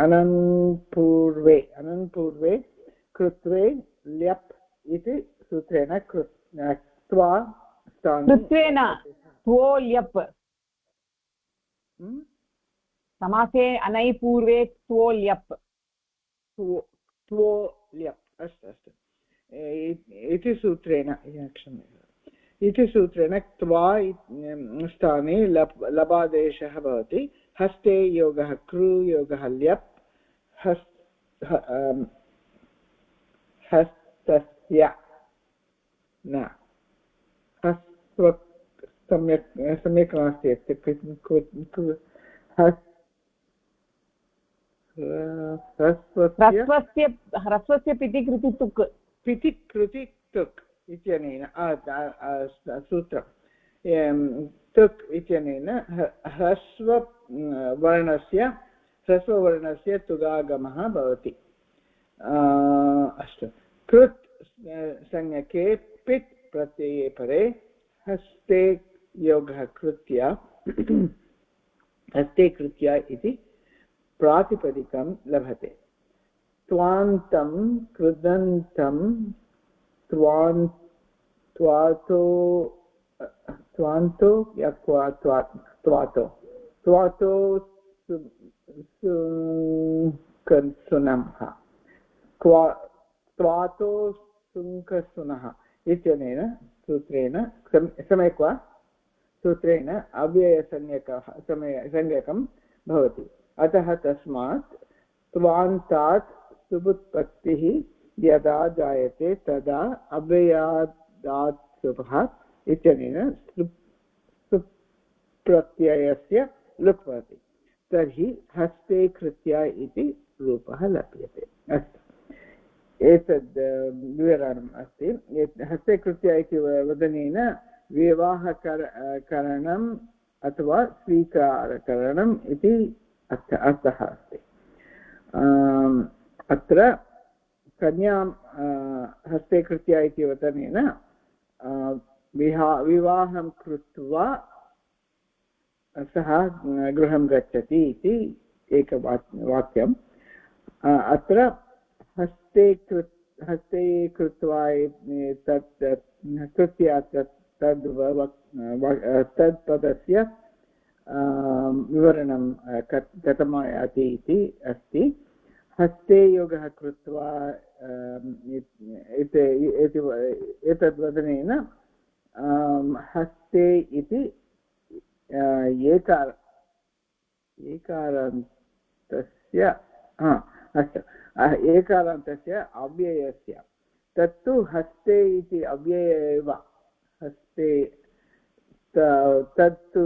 अनन्पूर्वे कृत्वे ल्यप् इति सूत्रेण कृत्वा कृत्वेन त्वो ल्यप् समासे अनैपूर्वे त्वो ल्यप् अस्तु अस्तु इति सूत्रेण इति सूत्रेण त्वा स्थाने लबादेशः भवति हस्ते योगः कृ योगः ल्यप् हस्तस्य न हस्व सम्यक् नास्ति ह्रस्वस्य पिति कृति तुक् पिति कृति तुक् इत्यनेन सूत्रं तुक् इत्यनेन ह्रस्ववर्णस्य तुगागमः भवति अस्तु कृत् संज्ञके पित् प्रत्यये परे हस्ते योगः कृत्य हस्ते कृत्य इति प्रातिपदिकं लभते त्वान्तं कृदन्तं त्वान्तो या त्वातो सुनः त्वातो सुङ्कसुनः इत्यनेन सूत्रेण सम्यक् वा सूत्रेण अव्ययसंज्ञकं भवति अतः तस्मात् त्वान्तात् सुबुत्पत्तिः यदा जायते तदा अव्ययादात् सुभः इत्यनेन सुप्रत्ययस्य लुक् भवति तर्हि हस्ते कृत्य इति रूपः लभ्यते अस्तु एतद् विवरणम् अस्ति हस्ते कृत्य इति वदनेन विवाहकरणम् अथवा स्वीकारकरणम् इति अर्थः अस्ति अत्र कन्यां हस्ते कृत्य इति वदनेन विवाहं कृत्वा सः गृहं गच्छति इति एकवाक्यम् अत्र हस्ते कृत्वा तत् कृत्य तद् पदस्य विवरणं कथमायाति इति अस्ति। हस्ते योगः कृत्वा एतद्वदनेन हस्ते इति एकारान्तस्य अस्तु एकारान्तस्य अव्ययस्य तत्तु हस्ते इति अव्यय एव हस्ते तत्तु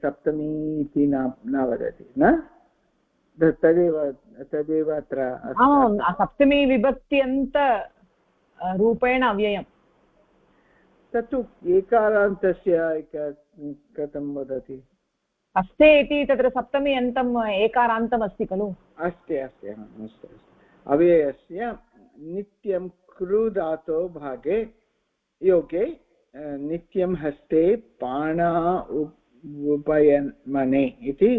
सप्तमी इति न वदति न तदेव अत्र सप्तमी विभक्त्यन्त रूपेण अव्ययम् तत्तु एकारान्तस्य कथं वदति हस्ते इति तत्र सप्तमी अन्तम् एकारान्तम् अस्ति खलु अस्ति अस्ति अस्तु अव्ययस्य नित्यं कृ धातो भागे योगे नित्यं हस्ते पाणा उपयमने इति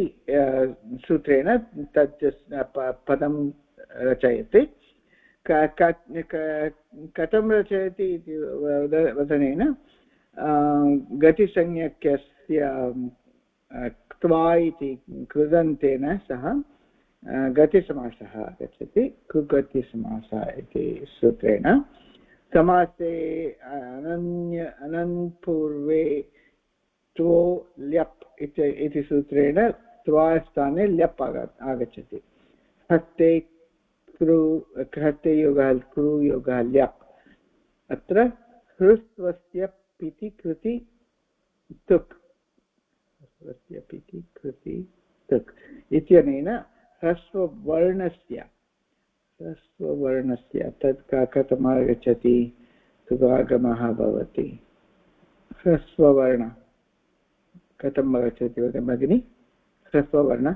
सूत्रेण तत् पदं रचयति। कथं रचयति इति वदनेन गतिसंज्ञकस्य क्त्वा इति कृदन्तेन सह गतिसमासः आगच्छति कृगतिसमासः इति सूत्रेण। समासे अनन्पूर्वे त्वो ल्यप् इति सूत्रेण त्वा स्थाने ल्यप् आगच्छति। हस्ते कृ हस्ते योगः कृ योगः ल्यप् अत्र ह्रस्वस्य पिति कृति तुक् ह्रस्वस्य पिति कृति तुक् इत्यनेन ह्रस्ववर्णस्य तत् कथम् आगच्छति सुगागमः भवति ह्रस्ववर्ण कथम् आगच्छति भगिनि ह्रस्ववर्ण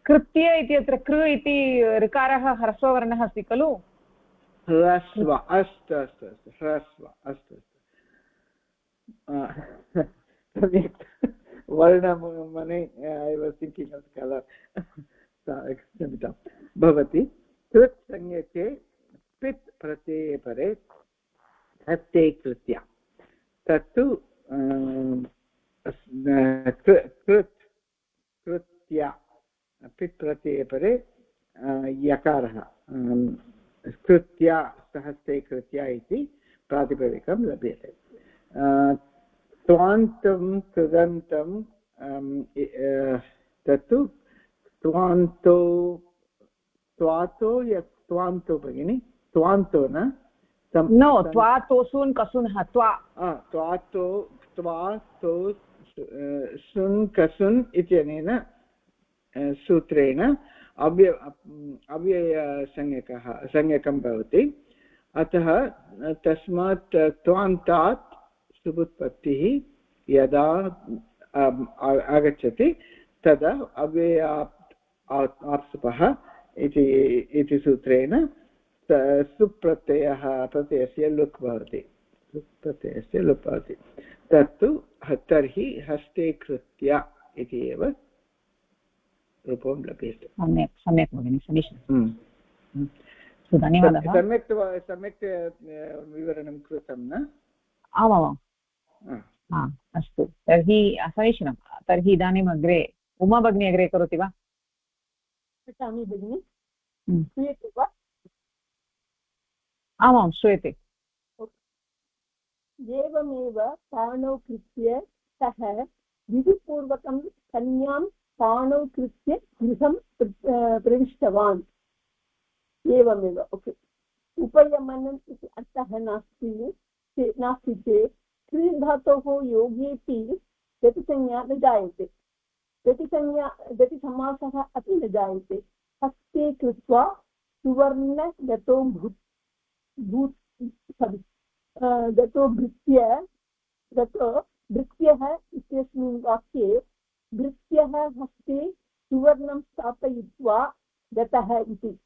कृत्य इति अत्र कृ इति ऋकारः ह्रस्ववर्णः अस्ति खलु ह्रस्व अस्तु अस्तु अस्तु ह्रस्व अस्तु अस्तु सम्यक् वर्णमने I was thinking of colour क्षम्यतां भवति। कृत् संज्ञके पित् प्रत्यये परे हस्ते कृत्य तत्तु कृत्य पित् प्रत्यये परे यकारः कृत्य हस्ते कृत्य इति प्रातिपदिकं लभ्यते। त्वान्तं कृदन्तं तत्तु त्वान्तो त्वातो त्वान्तो भगिनि त्वान्तो न नो त्वा तोसून् कसुनः त्वा त्वातो त्वातो सुन् कसुन् इत्यनेन सूत्रेण अव्ययसंज्ञकं भवति। अतः तस्मात् त्वान्तात् सुबुत्पत्तिः यदा आगच्छति तदा अव्ययाप्सुपः इति सूत्रेण प्रत्ययस्य लुक् भवति तत्तु तर्हि हस्ते कृत्य इति एव रूपं लभ्यते। सम्यक् भगिनि समीचीनं धन्यवादः। सम्यक् विवरणं कृतं न आमामाम् अस्तु तर्हि समीचीनं। तर्हि इदानीम् अग्रे उमा भगिनी अग्रे करोति वा? पठामि भगिनि श्रूयते वा? आमां श्रूयते। एवमेव पाणौ कृत्य सः विधिपूर्वकं कन्यां पाणौ कृत्य गृहं प्रविष्टवान्। एवमेव ओके उपयमनम् इति अर्थः नास्ति चेत् क्रीधातोः योगेपि गतिसंज्ञा न जायते गतिसमासः अपि न जायते। हस्ते कृत्वा सुवर्णगतो गतो भृत्यः इत्यस्मिन् वाक्ये भृत्यः हस्ते सुवर्णं स्थापयित्वा गतः इति।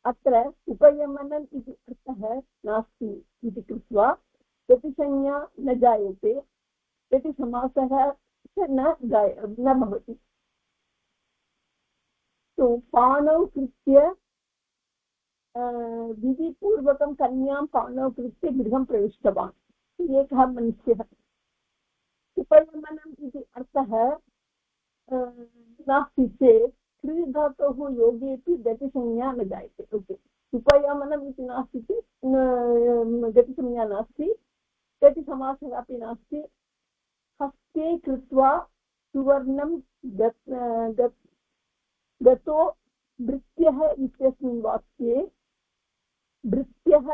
अत्र उपयमनम् इति अर्थः नास्ति इति कृत्वा गतिसंज्ञा न जायते गतिसमासः न भवति। तो पाणौ कृत्य विधिपूर्वकं कन्यां पाणौ कृत्य गृहं प्रविष्टवान्। एकः मनुष्यः उपयमनम् इति अर्थः नास्ति चेत् क्री धातोः योगेपि गतिसंज्ञा न जायते. ओके, उपयमनम् इति नास्ति चेत् गतिसंज्ञा नास्ति, गतिसमासः अपि नास्ति. हस्ते कृत्वा सुवर्णं गतो भृत्यः इत्यस्मिन् वाक्ये भृत्यः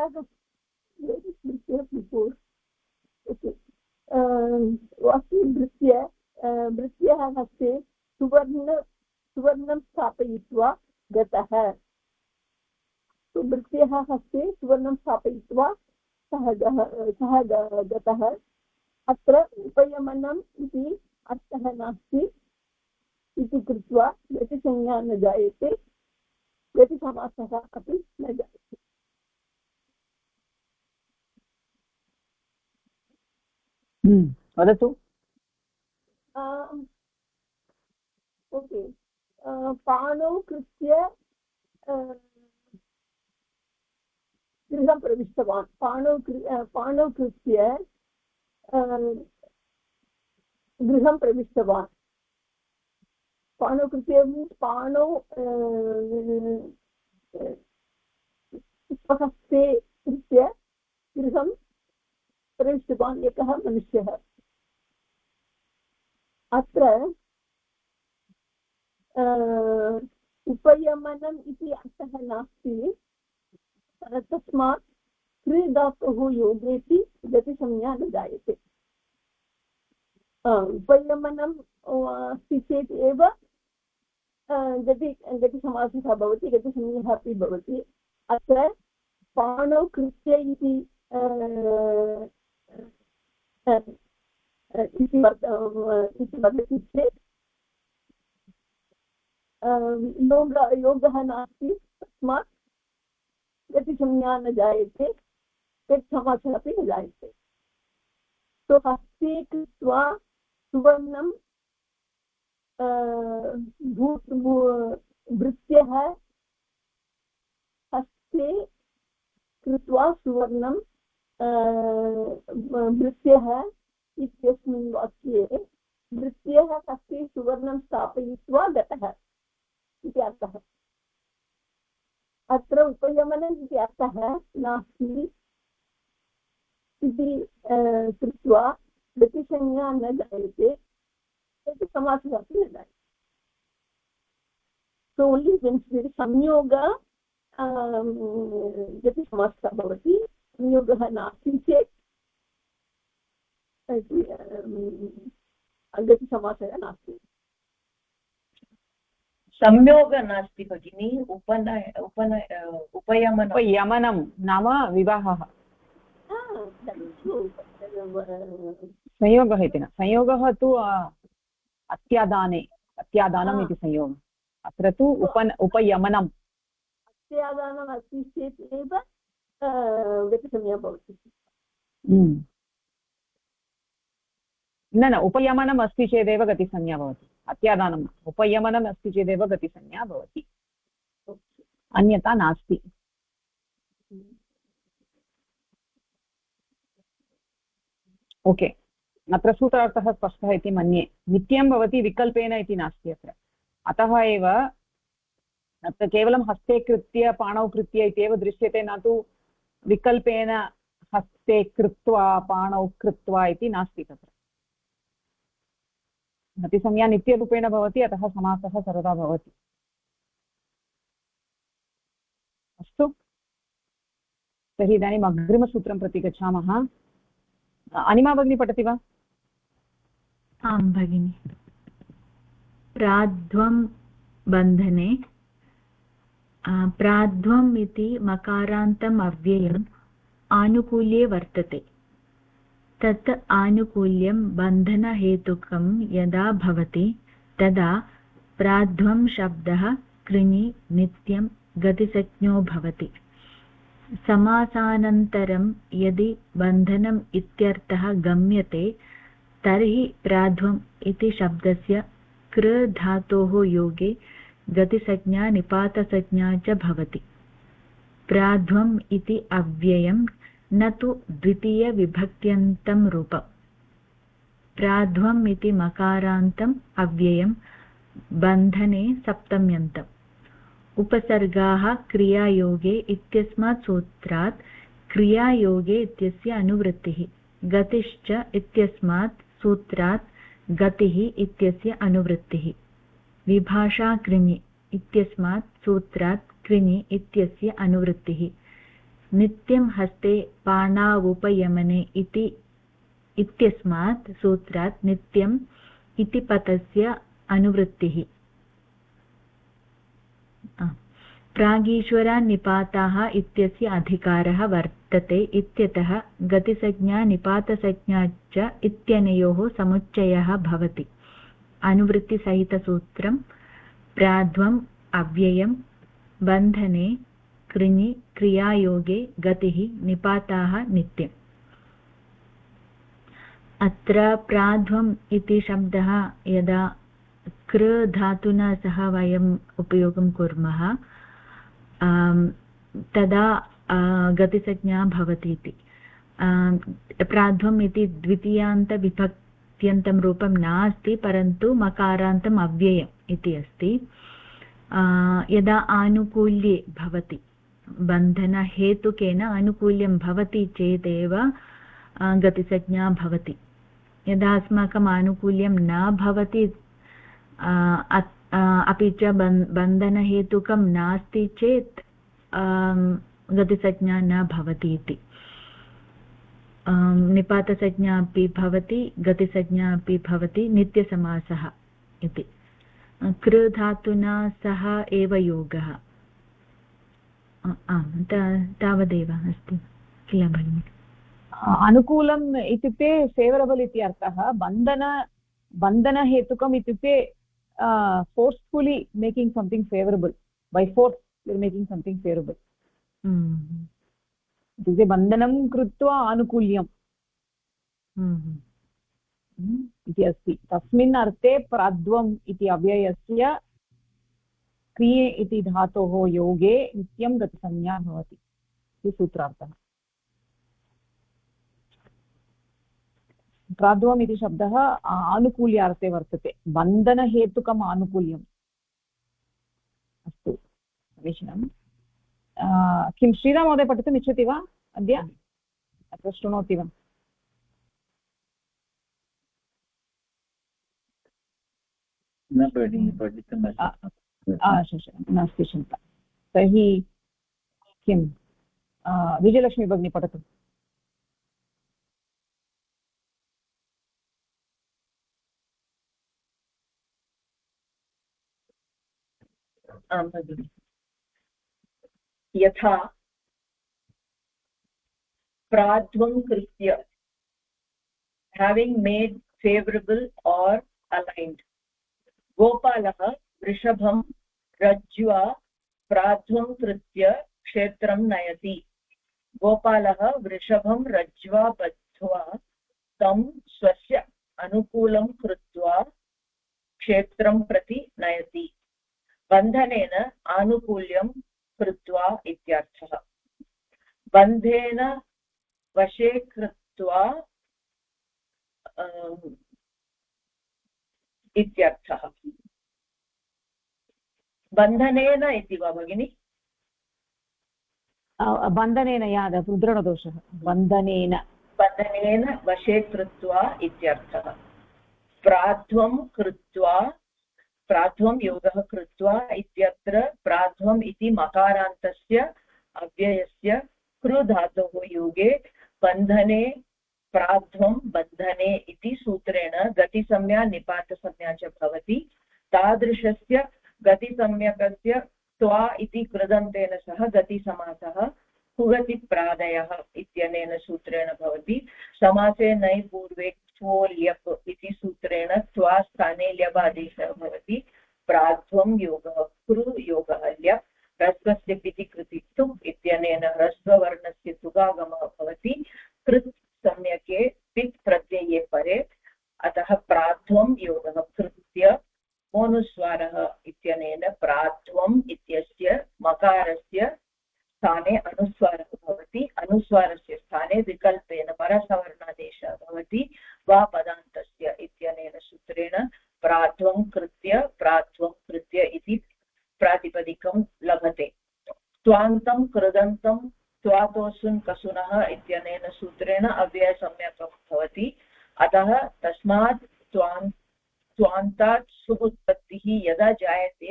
वाक्ये भृत्यः हस्ते सुवर्णं स्थापयित्वा गतः. भृत्यः हस्ते सुवर्णं स्थापयित्वा सः गतः. अत्र उपयमनम् इति अर्थः नास्ति इति कृत्वा गतिसंज्ञा न जायते, गतिसमासः अपि न जायते. वदतु. ओके, पाणौ कृत्य गृहं प्रविष्टवान्. पाणौ कृत्य गृहं प्रविष्टवान्. पाणौ कृत्य मीन्स् पाणौ स्वहस्ते कृत्य गृहं प्रविष्टवान् एकः मनुष्यः. अत्र उपयमनम् इति अर्थः नास्ति, तस्मात् क्री धातोः योगेपि गतिसंज्ञा न जायते. उपयमनम् अस्ति चेत् एव गतिसमासः भवति, गतिसंज्ञा अपि भवति. अत्र पाणौ कृत्य इति वदति चेत् योगः नास्ति, तस्मात् गतिसंज्ञा न जायते, गतिसमासः अपि न जायते. तो हस्ते कृत्वा सुवर्णं भृत्यः हस्ते कृत्वा सुवर्णं भृत्यः इत्यस्मिन् वाक्ये भृत्यः हस्ते सुवर्णं स्थापयित्वा गतः इति अर्थः. अत्र उपयमनम् इति अर्थः नास्ति इति कृत्वा गतिसंज्ञा न जायते, गतिसमासः अपि न जायते. सो ओन्ली वेन् संयोग गतिसमासः भवति. संयोगः नास्ति चेत् गतिसमासः नास्ति. संयोगः नास्ति भगिनी, उपयमनं नाम विवाहः. संयोगः इति न, संयोगः तु अत्यादानम् इति संयोगः. अत्र तु उपयमनम्. अत्यादानम् अस्ति चेत् एव गतिसंज्ञा भवति. न उपयमनम् अस्ति चेदेव गतिसंज्ञा भवति. अत्यादानम् उपयमनम् अस्ति चेदेव गतिसंज्ञा भवति, अन्यथा नास्ति. ओके, अत्र सूत्रार्थः स्पष्टः इति मन्ये. नित्यं भवति, विकल्पेन इति नास्ति अत्र. अतः एव अत्र केवलं हस्ते कृत्य पाणौ कृत्य इत्येव दृश्यते, न तु विकल्पेन हस्ते कृत्वा पाणौ कृत्वा इति नास्ति. तत्र गतिसंज्ञा नित्यरूपेण भवति, अतः समासः सर्वदा भवति. अस्तु, तर्हि इदानीम् अग्रिमसूत्रं प्रति गच्छामः. अनिमा भगिनी पठति वा? आं भगिनि. प्राध्वं बन्धने, प्राध्वम् इति मकारान्तम् अव्ययम् आनुकूल्ये वर्तते. तत् आनुकूल्यं बन्धनहेतुकं यदा भवति तदा प्राध्वं शब्दः कृञि नित्यं गतिसंज्ञो भवति. समासानन्तरं यदि बन्धनम् इत्यर्थः गम्यते तर्हि प्राध्वम् इति शब्दस्य कृ धातोः योगे गतिसंज्ञा निपातसंज्ञा च भवति. प्राध्वम् इति अव्ययं न तु द्वितीयविभक्त्यन्तं रूपम्. प्राध्वम् इति मकारान्तम् अव्ययं बन्धने सप्तम्यन्तम् उपसर्गाः क्रियायोगे इत्यस्मात् सूत्रात् क्रियायोगे इत्यस्य अनुवृत्तिः गतिश्च इत्यस्मात् सूत्रात् गतिः इत्यस्य अनुवृत्तिः विभाषा कृञि इत्यस्मात् सूत्रात् कृञि इत्यस्य अनुवृत्तिः नित्यं हस्ते पाणावुपयमने इत्यस्मात् सूत्रात् नित्यम् इति पदस्य अनुवृत्तिः प्रागीश्वरान्निपाताः इत्यस्य अधिकारः वर्तते इत्यतः गतिसंज्ञा निपातसंज्ञा च इत्यनयोः समुच्चयः भवति अनुवृत्तिसहितसूत्रं प्राध्वम् अव्ययं बन्धने कृञि क्रियायोगे गतिः निपाताः नित्यम् अत्र प्राध्वम् इति शब्दः यदा कृ धातुना सह वयम् उपयोगं कुर्मः तदा गतिसंज्ञा भवति इति प्राध्वम् इति द्वितीयान्तविभक्त्यन्तं रूपं नास्ति परन्तु मकारान्तम् अव्ययम् इति अस्ति यदा आनुकूल्ये भवति बन्धनहेतुकेन आनुकूल्यं भवति चेदेव गतिसंज्ञा भवति यदा अस्माकम् आनुकूल्यं न भवति अपि च बन्धनहेतुकं नास्ति चेत् गतिसंज्ञा न भवति इति निपातसंज्ञा अपि भवति गतिसंज्ञा अपि भवति नित्यसमासः इति कृ धातुना सह एव योगः तावदेव अस्ति किल भगिनि अनुकूलम् इत्युक्ते फेवरबल् इति अर्थः बन्धनहेतुकम् इत्युक्ते forcefully making something favorable by force you're making something favorable इत्युक्ते बन्धनं कृत्वा आनुकूल्यम् इति अस्ति तस्मिन् अर्थे प्राध्वम् इति अव्ययस्य क्रिये इति धातोः योगे नित्यं गतिसंज्ञा भवति इति सूत्रार्थः प्राध्वम् इति शब्दः आनुकूल्यार्थे वर्तते बन्धनहेतुकम् आनुकूल्यम् अस्तु समीचीनं किं श्रीराम महोदय पठितुम् इच्छति वा अद्य अथवा शृणोति वा न भगिनि पठितुम् नास्ति चिन्ता तर्हि किं विजयलक्ष्मी भगिनी पठतु यथा प्राध्वं कृत्य having made favorable or aligned गोपालः वृषभं रज्ज्वा प्राध्वं कृत्य क्षेत्रं नयति गोपालः वृषभं रज्ज्वा बद्ध्वा तं स्वस्य अनुकूलं कृत्वा क्षेत्रं प्रति नयति बन्धनेन आनुकूल्यं कृत्वा इत्यर्थः बन्धेन वशे कृत्वा इत्यर्थः बन्धनेन इति वा भगिनि बन्धनेन याद उद्रणदोषः बन्धनेन वशे कृत्वा इत्यर्थः प्राध्वं कृत्वा प्राध्वं योगः कृत्वा इत्यत्र प्राध्वम् इति मकारान्तस्य अव्ययस्य कृ धातोः योगे बन्धने प्राध्वं बन्धने इति सूत्रेण गतिसंज्ञा निपातसंज्ञा च भवति तादृशस्य गतिसंज्ञकस्य त्वा इति कृदन्तेन सह गतिसमासः कुगतिप्रादयः इत्यनेन सूत्रेण भवति समासे नै पूर्वे क्वो ल्यप् इति सूत्रेण त्वा स्थाने ल्यबादेशः भवति प्राध्वं योगः कृ योगः ल्यप् ह्रस्वस्य पिति कृति तुक् इत्यनेन ह्रस्ववर्णस्य तुगागमः भवति कृत् सम्यके पित् प्रत्यये परे अतः प्राध्वं योगः कृत्य मोनुस्वारः इत्यनेन प्राध्वम् इत्यस्य मकारस्य स्थाने अनुस्वारः भवति अनुस्वारस्य स्थाने विकल्पेन परसवर्णादेशः भवति वा पदान्तस्य त्वान्तं कृदन्तं त्वातोऽसुन् कसुनः इत्यनेन सूत्रेण अव्ययसम्यकं भवति अतः तस्मात् त्वान्तात् सुबुत्पत्तिः यदा जायते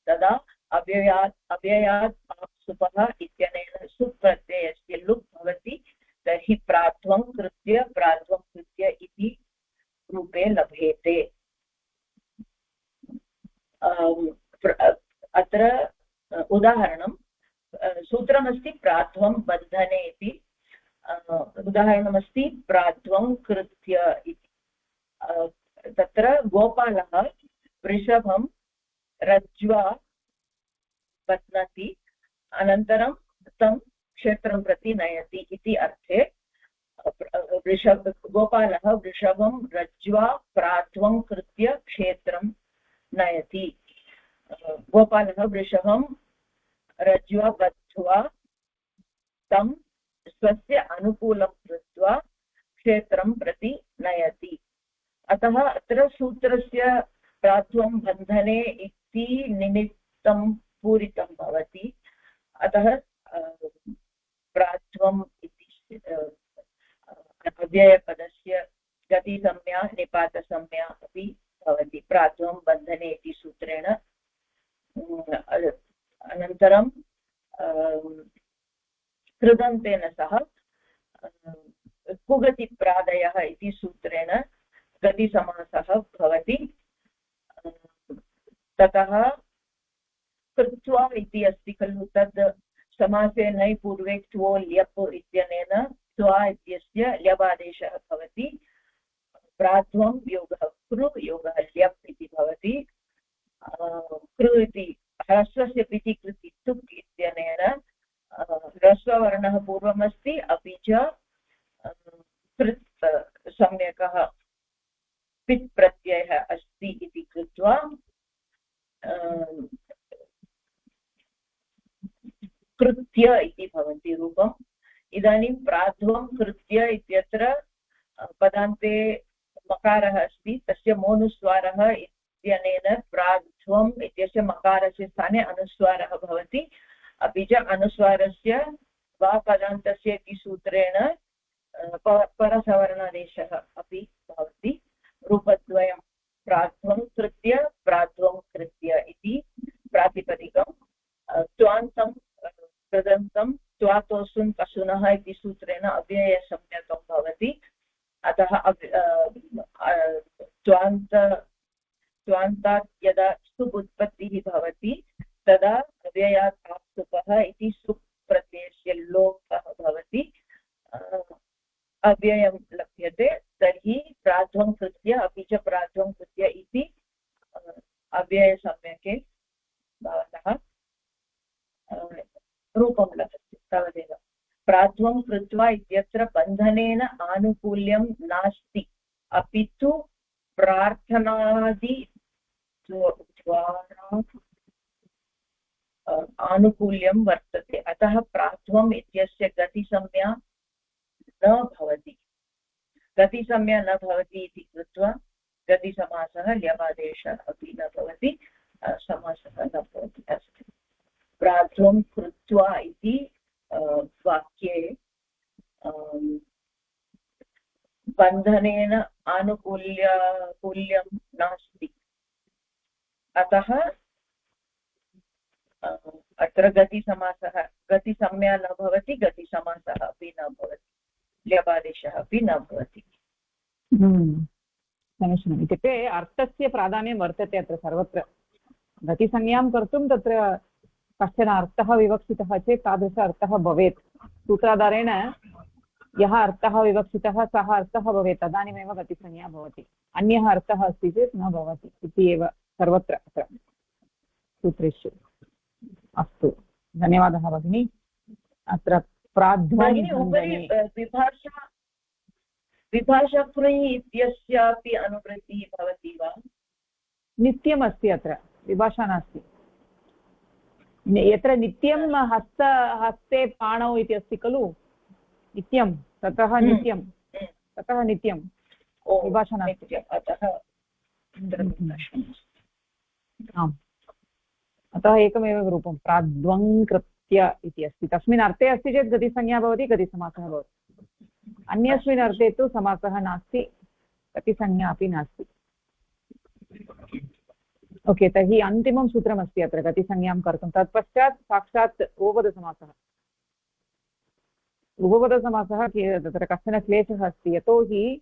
तदा अव्ययात् सुपः इत्यनेन सुप्रत्ययस्य लुक् भवति तर्हि प्राध्वं कृत्य इति रूपे लभ्यते। अत्र उदाहरणं सूत्रमस्ति प्राध्वं बन्धने इति उदाहरणमस्ति प्राध्वं कृत्य इति। तत्र गोपालः वृषभं रज्ज्वा बध्नति अनन्तरं तं क्षेत्रं प्रति नयति इति अर्थे गोपालः वृषभं रज्ज्वा प्राध्वं कृत्य क्षेत्रं नयति। गोपालः वृषभं रज्ज्वा बद्ध्वा तं स्वस्य अनुकूलं कृत्वा क्षेत्रं प्रति नयति। अतः अत्र सूत्रस्य प्राध्वं बन्धने इति निमित्तं पूरितं भवति। अतः प्राध्वम् इति अव्ययपदस्य गतिसंज्ञा निपातसंज्ञा अपि भवति प्राध्वं बन्धने इति सूत्रेण। अनन्तरं कृदन्तेन सह कुगतिप्रादयः इति सूत्रेण गतिसमासः भवति। ततः कृत्वा इति अस्ति खलु तद् समासे नै पूर्वे क्त्वो ल्यप् इत्यनेन त्वा इत्यस्य ल्यबादेशः भवति। प्राध्वं योगः कृ योगः ल्यप् इति भवति। कृ इति ह्रस्वस्य पिति कृति तुक् इत्यनेन ह्रस्ववर्णः पूर्वमस्ति अपि च कृत् सम्यकः पित् प्रत्ययः अस्ति इति कृत्वा कृत्य इति भवति रूपम्। इदानीं प्राध्वं कृत्य इत्यत्र पदान्ते मकारः अस्ति तस्य मोनुस्वारः इत्यनेन प्राध्वम् इत्यस्य मकारस्य स्थाने अनुस्वारः भवति। अपि च अनुस्वारस्य वा पदान्तस्य इति सूत्रेण परसवर्णादेशः अपि भवति। रूपद्वयं प्राध्वं कृत्य इति प्रातिपदिकं। त्वान्तं कृदन्तं त्वातोऽसुन् कसुनः इति सूत्रेण अव्ययसम्यकं भवति। अतः त्वान्तात् यदा सुप् उत्पत्तिः भवति तदा अव्ययात् आप्सुपः इति सुप् प्रत्ययस्य लोपः भवति अव्ययं लभ्यते। तर्हि प्राध्वं कृत्य अपि च प्राध्वं कृत्य इति अव्ययसम्यके भवतः रूपं लभते तावदेव। प्राध्वं कृत्वा इत्यत्र बन्धनेन आनुकूल्यं नास्ति अपि तु प्रार्थनादि द्वारा आनुकूल्यं वर्तते। अतः प्राध्वम् इत्यस्य गतिसंज्ञा न भवति। गतिसंज्ञा न भवति इति कृत्वा गतिसमासः ल्यबादेशः अपि न भवति समासः न भवति। अस्ति प्राध्वं कृत्वा इति वाक्ये बन्धनेन आनुकूल्यं नास्ति। अतः अत्र गतिसंज्ञा न भवति गतिसमासः अपि न भवति ल्यबादेशः अपि न भवति। समीचीनम्। इत्युक्ते अर्थस्य प्राधान्यं वर्तते अत्र सर्वत्र। गतिसंज्ञां कर्तुं तत्र कश्चन अर्थः विवक्षितः चेत् तादृश अर्थः भवेत्। सूत्राधारेण यः अर्थः विवक्षितः सः अर्थः भवेत् तदानीमेव गतिसंज्ञा भवति। अन्यः अर्थः अस्ति चेत् न भवति इति एव सर्वत्र अत्र सूत्रेषु। अस्तु धन्यवादः भगिनी। अत्र उपरि विभाषाकृञ् इत्यस्यापि अनुवृत्तिः भवति वा? नित्यमस्ति अत्र विभाषा नास्ति। यत्र नित्यं हस्ते पाणौ इति अस्ति खलु नित्यं ततः नित्यं विभाषा नास्ति। आम् अतः एकमेव रूपं प्राध्वं कृत्य कृत्य इति अस्ति तस्मिन् अर्थे अस्ति चेत् गतिसंज्ञा भवति गतिसमासः भवति अन्यस्मिन् अर्थे तु समासः नास्ति गतिसंज्ञा अपि नास्ति ओके तर्हि अन्तिमं सूत्रमस्ति अत्र गतिसंज्ञां कर्तुं तत्पश्चात् साक्षात् उपपदसमासः उपपदसमासः तत्र कश्चन क्लेशः अस्ति यतोहि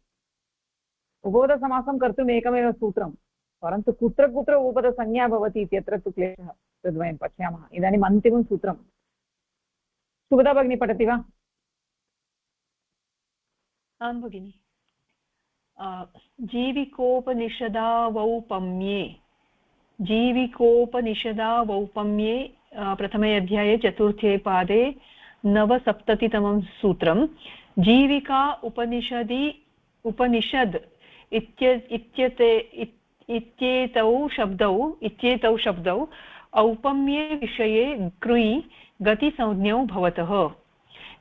उपपदसमासं कर्तुम् एकमेव सूत्रं परन्तु कुत्र कुत्र उपपदसंज्ञा भवति इत्यत्र तु क्लेशः तद्वयं पश्यामः इदानीम् अन्तिमं सूत्रं सुभदा भगिनी पठति वा आं भगिनि जीविकोपनिषदावौपम्ये जीविकोपनिषदावौपम्ये प्रथमे अध्याये चतुर्थे पादे नवसप्ततितमं सूत्रं जीविका उपनिषदि उपनिषद् इत्येतौ शब्दौ औपम्ये विषये कृञि गतिसंज्ञौ भवतः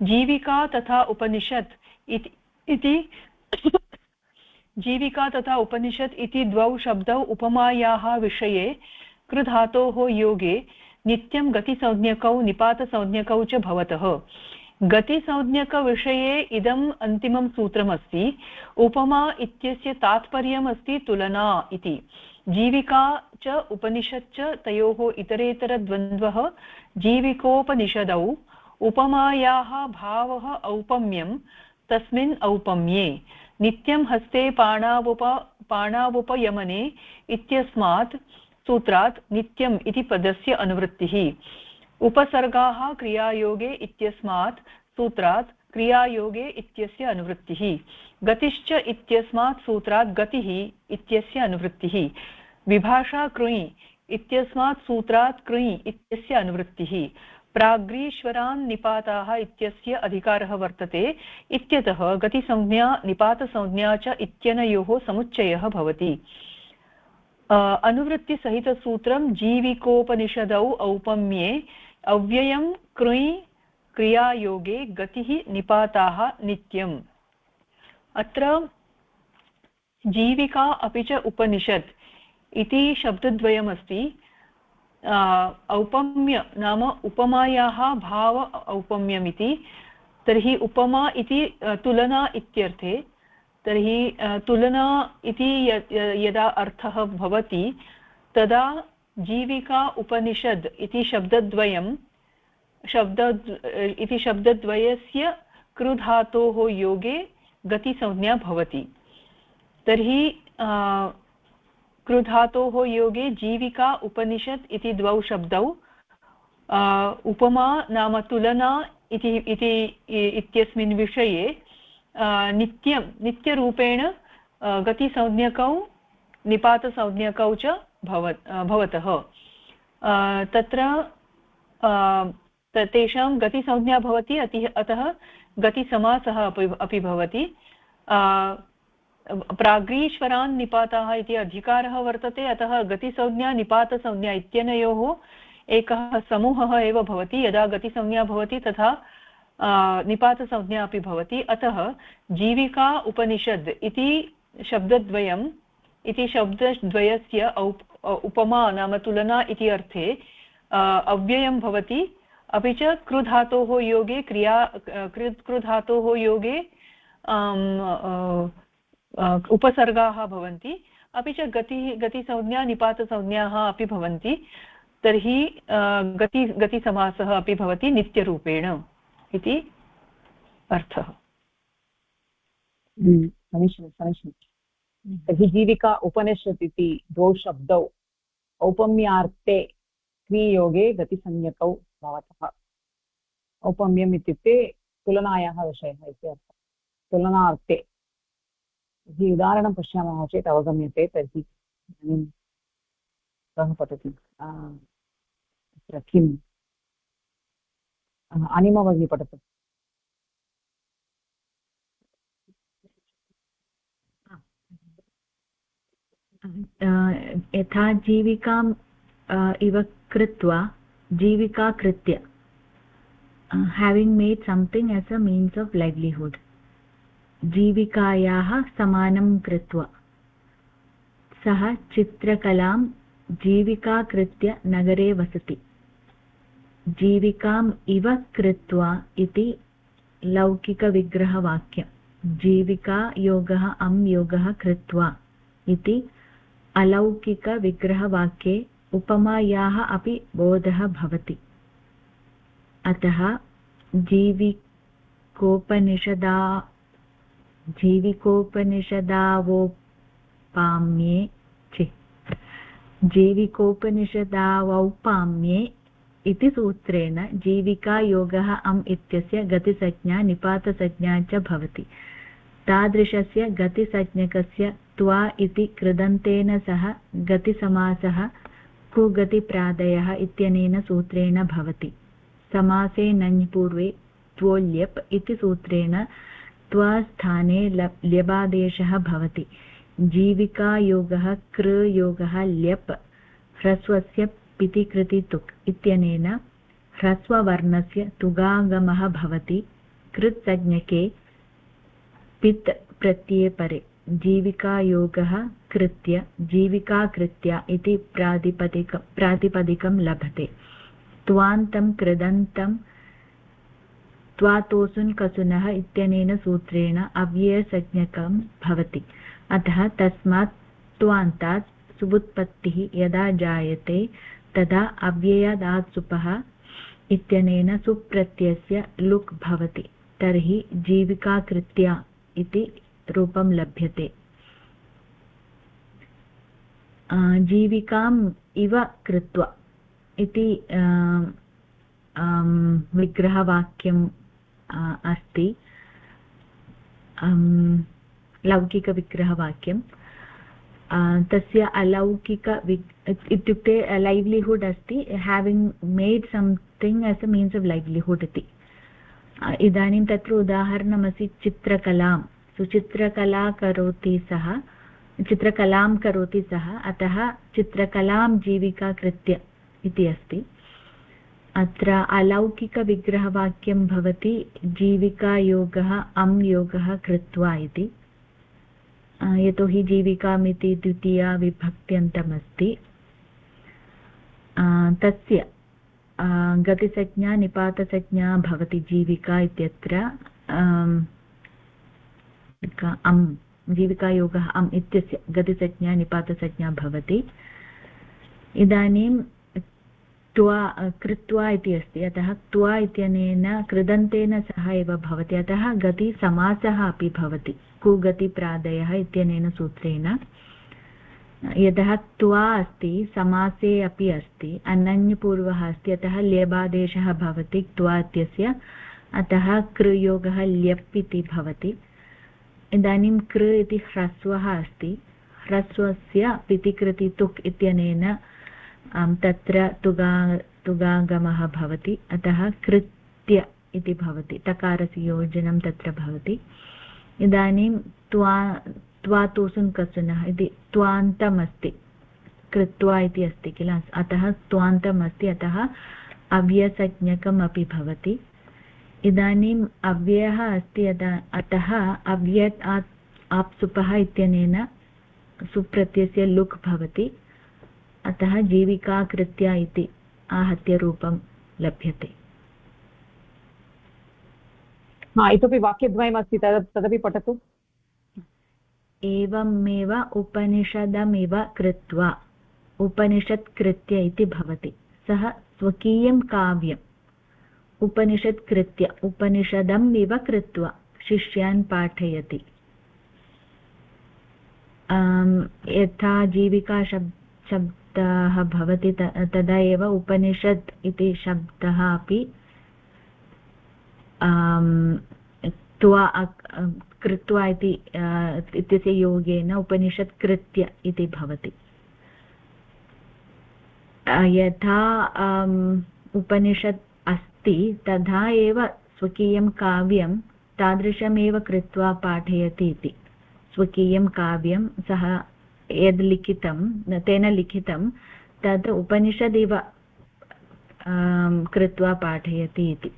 जीविका तथा उपनिषत् इति जीविका तथा उपनिषत् इति द्वौ शब्दौ उपमायाः विषये कृधातोः योगे नित्यं गतिसंज्ञकौ निपातसंज्ञकौ च भवतः गतिसंज्ञकविषये इदम् अन्तिमं सूत्रमस्ति उपमा इत्यस्य तात्पर्यमस्ति तुलना इति जीविका च उपनिषत् च तयोः इतरेतरद्वन्द्वः जीविकोपनिषदौ उपमायाः भावः औपम्यं तस्मिन् औपम्ये नित्यं हस्ते पाणावुपयमने इत्यस्मात् सूत्रात् नित्यम् इति पदस्य अनुवृत्तिः उपसर्गाः क्रियायोगे इत्यस्मात् सूत्रात् क्रियायोगे इत्यस्य अनुवृत्तिः गतिश्च इत्यस्मात् सूत्रात् गतिः इत्यस्य अनुवृत्तिः विभाषा कृञि इत्यस्मात् सूत्रात् कृञि इत्यस्य अनुवृत्तिः प्राग्रीश्वरान् निपाताः इत्यस्य अधिकारः वर्तते इत्यतः गतिसंज्ञा निपातसंज्ञा च इत्यनयोः समुच्चयः भवति अनुवृत्तिसहितसूत्रं जीविकोपनिषदौ औपम्ये अव्ययं कृञि क्रियायोगे गतिः निपाताः नित्यम् अत्र जीविका अपि च उपनिषत् इति शब्दद्वयमस्ति औपम्य नाम उपमायाः भाव औपम्यमिति तर्हि उपमा इति तुलना इत्यर्थे तर्हि तुलना इति यदा अर्थः भवति तदा जीविका उपनिषद् इति शब्दद्वयस्य कृधातोः योगे गतिसंज्ञा भवति तर्हि कृधातोः योगे जीविका उपनिषत् इति द्वौ शब्दौ उपमा नाम तुलना इत्यस्मिन् विषये नित्यरूपेण गतिसंज्ञकौ निपातसंज्ञकौ च भवतः तत्र तेषां गतिसंज्ञा भवति अतः गतिसमासः अपि भवति प्राग्रीश्वरान् निपाताः इति अधिकारः वर्तते अतः गतिसंज्ञा निपातसंज्ञा इत्यनयोः एकः समूहः एव भवति यदा गतिसंज्ञा भवति तथा निपातसंज्ञा अपि भवति अतः जीविका उपनिषद् इति शब्दद्वयस्य उपमा नाम तुलना इति अर्थे अव्ययं भवति अपि च कृधातोः योगे कृधातोः योगे उपसर्गाः भवन्ति अपि च गतिसंज्ञा निपातसंज्ञाः अपि भवन्ति तर्हि गतिसमासः अपि भवति नित्यरूपेण इति अर्थः समीचीनं तर्हि जीविका उपनिषत् इति द्वौ शब्दौ औपम्यार्थे क्रियोगे गतिसंज्ञकौ भवतः औपम्यम् इत्युक्ते तुलनायाः विषयः इति अर्थः तुलनार्थे यदि उदाहरणं पश्यामः चेत् अवगम्यते तर्हि इदानीं कः पठति तत्र किम् अनिमा भगिनी पठतु यथा जीविकाम् इव कृत्वा जीविका कृत्य having made something as a means of livelihood जीविकायाः समानं कृत्वा सः चित्रकलां जीविका कृत्य नगरे वसति जीविकाम् इव कृत्वा इति लौकिकविग्रहवाक्यं जीविका योगः अम् योगः कृत्वा इति अलौकिकविग्रहवाक्ये उपमायाः अपि बोधः भवति अतः जीविकोपनिषदावौपाम्ये इति सूत्रेण जीविका योगः अम् इत्यस्य गतिसंज्ञा निपातसंज्ञा च भवति तादृशस्य गतिसंज्ञकस्य त्वा इति कृदन्तेन सह गतिसमासः कुगतिप्रादयः इत्यनेन सूत्रेण भवति समासे नञ् पूर्वे त्वोल्यप् इति सूत्रेण त्वा स्थाने ल्यबादेशः भवति जीविकायोगः कृ योगः ल्यप् ह्रस्वस्य पितिकृति तुक् इत्यनेन ह्रस्ववर्णस्य तुगागमः भवति कृत्संज्ञके पित् प्रत्यये परे जीविकायोगः कृत्य जीविकाकृत्या इति प्रातिपदिकं लभते त्वान्तं कृदन्तं त्वातोसुन् कसुनः इत्यनेन सूत्रेण अव्ययसंज्ञकं भवति अतः तस्मात् त्वान्तात् सुबुत्पत्तिः यदा जायते तदा अव्ययादात् सुपः इत्यनेन सुप्रत्ययस्य लुक् भवति तर्हि जीविकाकृत्या इति रूपं लभ्यते जीविकाम् इव कृत्वा इति विग्रहवाक्यम् अस्ति लौकिकविग्रहवाक्यं तस्य अलौकिक इत्युक्ते लैव्लिहुड् अस्ति having made something as a means of livelihood इति इदानीं तत्र उदाहरणमस्ति चित्रकलां सुचित्रकला करोति सः चित्रकलां करोति सः अतः चित्रकलां जीविका कृत्य इति अस्ति अत्र अलौकिकविग्रहवाक्यं भवति जीविकायोगः अम् योगः कृत्वा इति यतोहि जीविकामिति द्वितीया विभक्त्यन्तमस्ति तस्य गतिसंज्ञा निपातसंज्ञा भवति जीविका इत्यत्र अम् जीविकायोगः अम् इत्यस्य गतिसंज्ञा निपातसंज्ञा भवति इदानीं त्वा कृत्वा इति अस्ति अतः त्वा इत्यनेन कृदन्तेन सह एव भवति अतः गतिसमासः अपि भवति कुगतिप्रादयः इत्यनेन सूत्रेण यतः त्वा अस्ति समासे अपि अस्ति अनन्यपूर्वः अस्ति अतः ल्यबादेशः भवति त्वा इत्यस्य अतः कृयोगः ल्यप् इति भवति इदानीं कृ इति ह्रस्वः अस्ति ह्रस्वस्य पितिकृति तुक् इत्यनेन तत्र तुगागमः भवति अतः कृत्य इति भवति तकारस्य योजनं तत्र भवति इदानीं त्वातोसुन् कसुनः इति त्वान्तमस्ति कृत्वा इति अस्ति किल अतः त्वान्तमस्ति अतः अव्ययसंज्ञकम् अपि भवति इदानीम् अव्ययः अस्ति अतः अव्ययत् आप्सुपः इत्यनेन सुप्रत्ययस्य लुक् भवति अतः जीविकाकृत्या इति आहत्य रूपं लभ्यते इतोपि वाक्यद्वयमस्ति तदपि पठतु एवमेव उपनिषदमिव कृत्वा उपनिषत्कृत्य इति भवति सः स्वकीयं काव्यम् उपनिषत्कृत्य उपनिषदम् इव कृत्वा शिष्यान् पाठयति यथा जीविका शब्दः भवति तदा एव उपनिषत् इति शब्दः अपि त्वा कृत्वा इत्यस्य योगेन उपनिषत्कृत्य इति भवति यथा उपनिषत् अस्ति तथा एव स्वकीयं काव्यं तादृशमेव कृत्वा पाठयति इति स्वकीयं काव्यं सः यद् लिखितं तेन लिखितं तद् उपनिषदिव कृत्वा पाठयति इति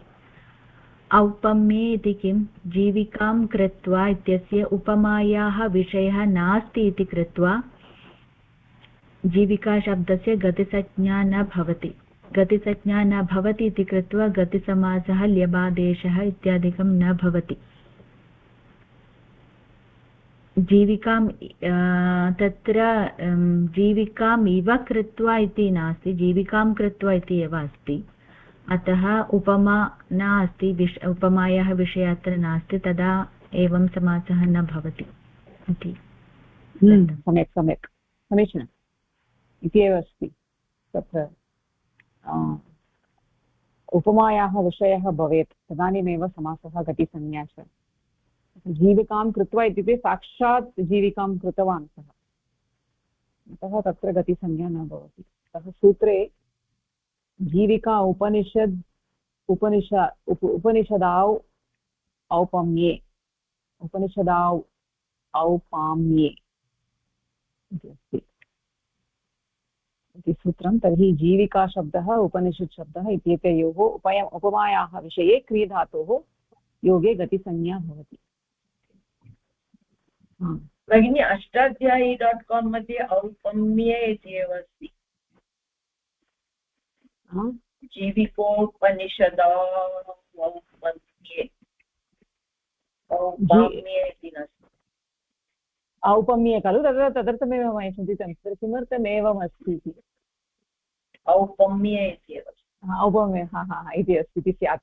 औपम्ये इति किं जीविकां कृत्वा इत्यस्य उपमायाः विषयः नास्ति इति कृत्वा जीविकाशब्दस्य गतिसंज्ञा न भवति गतिसंज्ञा न भवति इति कृत्वा गतिसमासः ल्यबादेशः इत्यादिकं न भवति। जीविकां तत्र जीविकाम् इव कृत्वा इति नास्ति, जीविकां कृत्वा इति एव अस्ति। अतः उपमा नास्ति, उपमायाः विषये अत्र नास्ति, तदा एवं समासः न भवति इति। सम्यक् सम्यक् समीचीनम् इति एव अस्ति तत्र। उपमायाः विषयः भवेत् तदानीमेव समासः गतिसंज्ञा च। जीविकां कृत्वा इत्युक्ते साक्षात् जीविकां कृतवान् सः, अतः तत्र गतिसंज्ञा न भवति। अतः सूत्रे जीविका उपनिषदाौ औपम्ये, उपनिषदाौ औपाम्ये इति अस्ति इति सूत्रं। तर्हि जीविकाशब्दः उपनिषत् शब्दः इत्येतयोः उपमायाः विषये क्रियधातोः योगे गतिसंज्ञा भवति। भगिनी अष्टाध्यायी.com मध्ये औपम्ये इति एव अस्ति। जीविकोपनिषदौपम्ये, औपम्ये इति नास्ति, औपम्ये खलु, तदर्थमेव मया चिन्तितं किमर्थम् एवम् अस्ति इति। औपम्ये इति एव औपम्ये इति अस्ति इति स्यात्,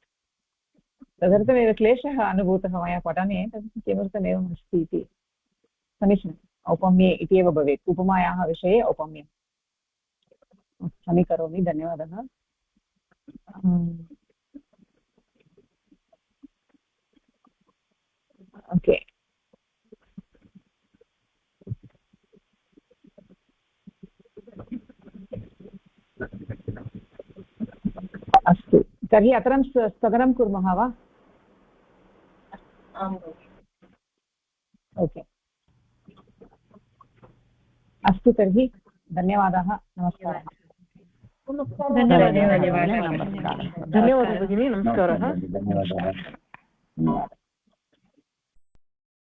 तदर्थमेव क्लेशः अनुभूतः मया पठने, तत् किमर्थम् एवम् अस्ति इति। समीचीनम्, औपम्ये इति एव भवेत्, उपमायाः विषये औपम्यं। समीकरोमि, धन्यवादः। ओके, अस्तु तर्हि अत्र स्थगनं कुर्मः वा? ओके, अस्तु तर्हि धन्यवादः, नमस्कारः। धन्यवादः भगिनी, नमस्कारः। धन्यवादः।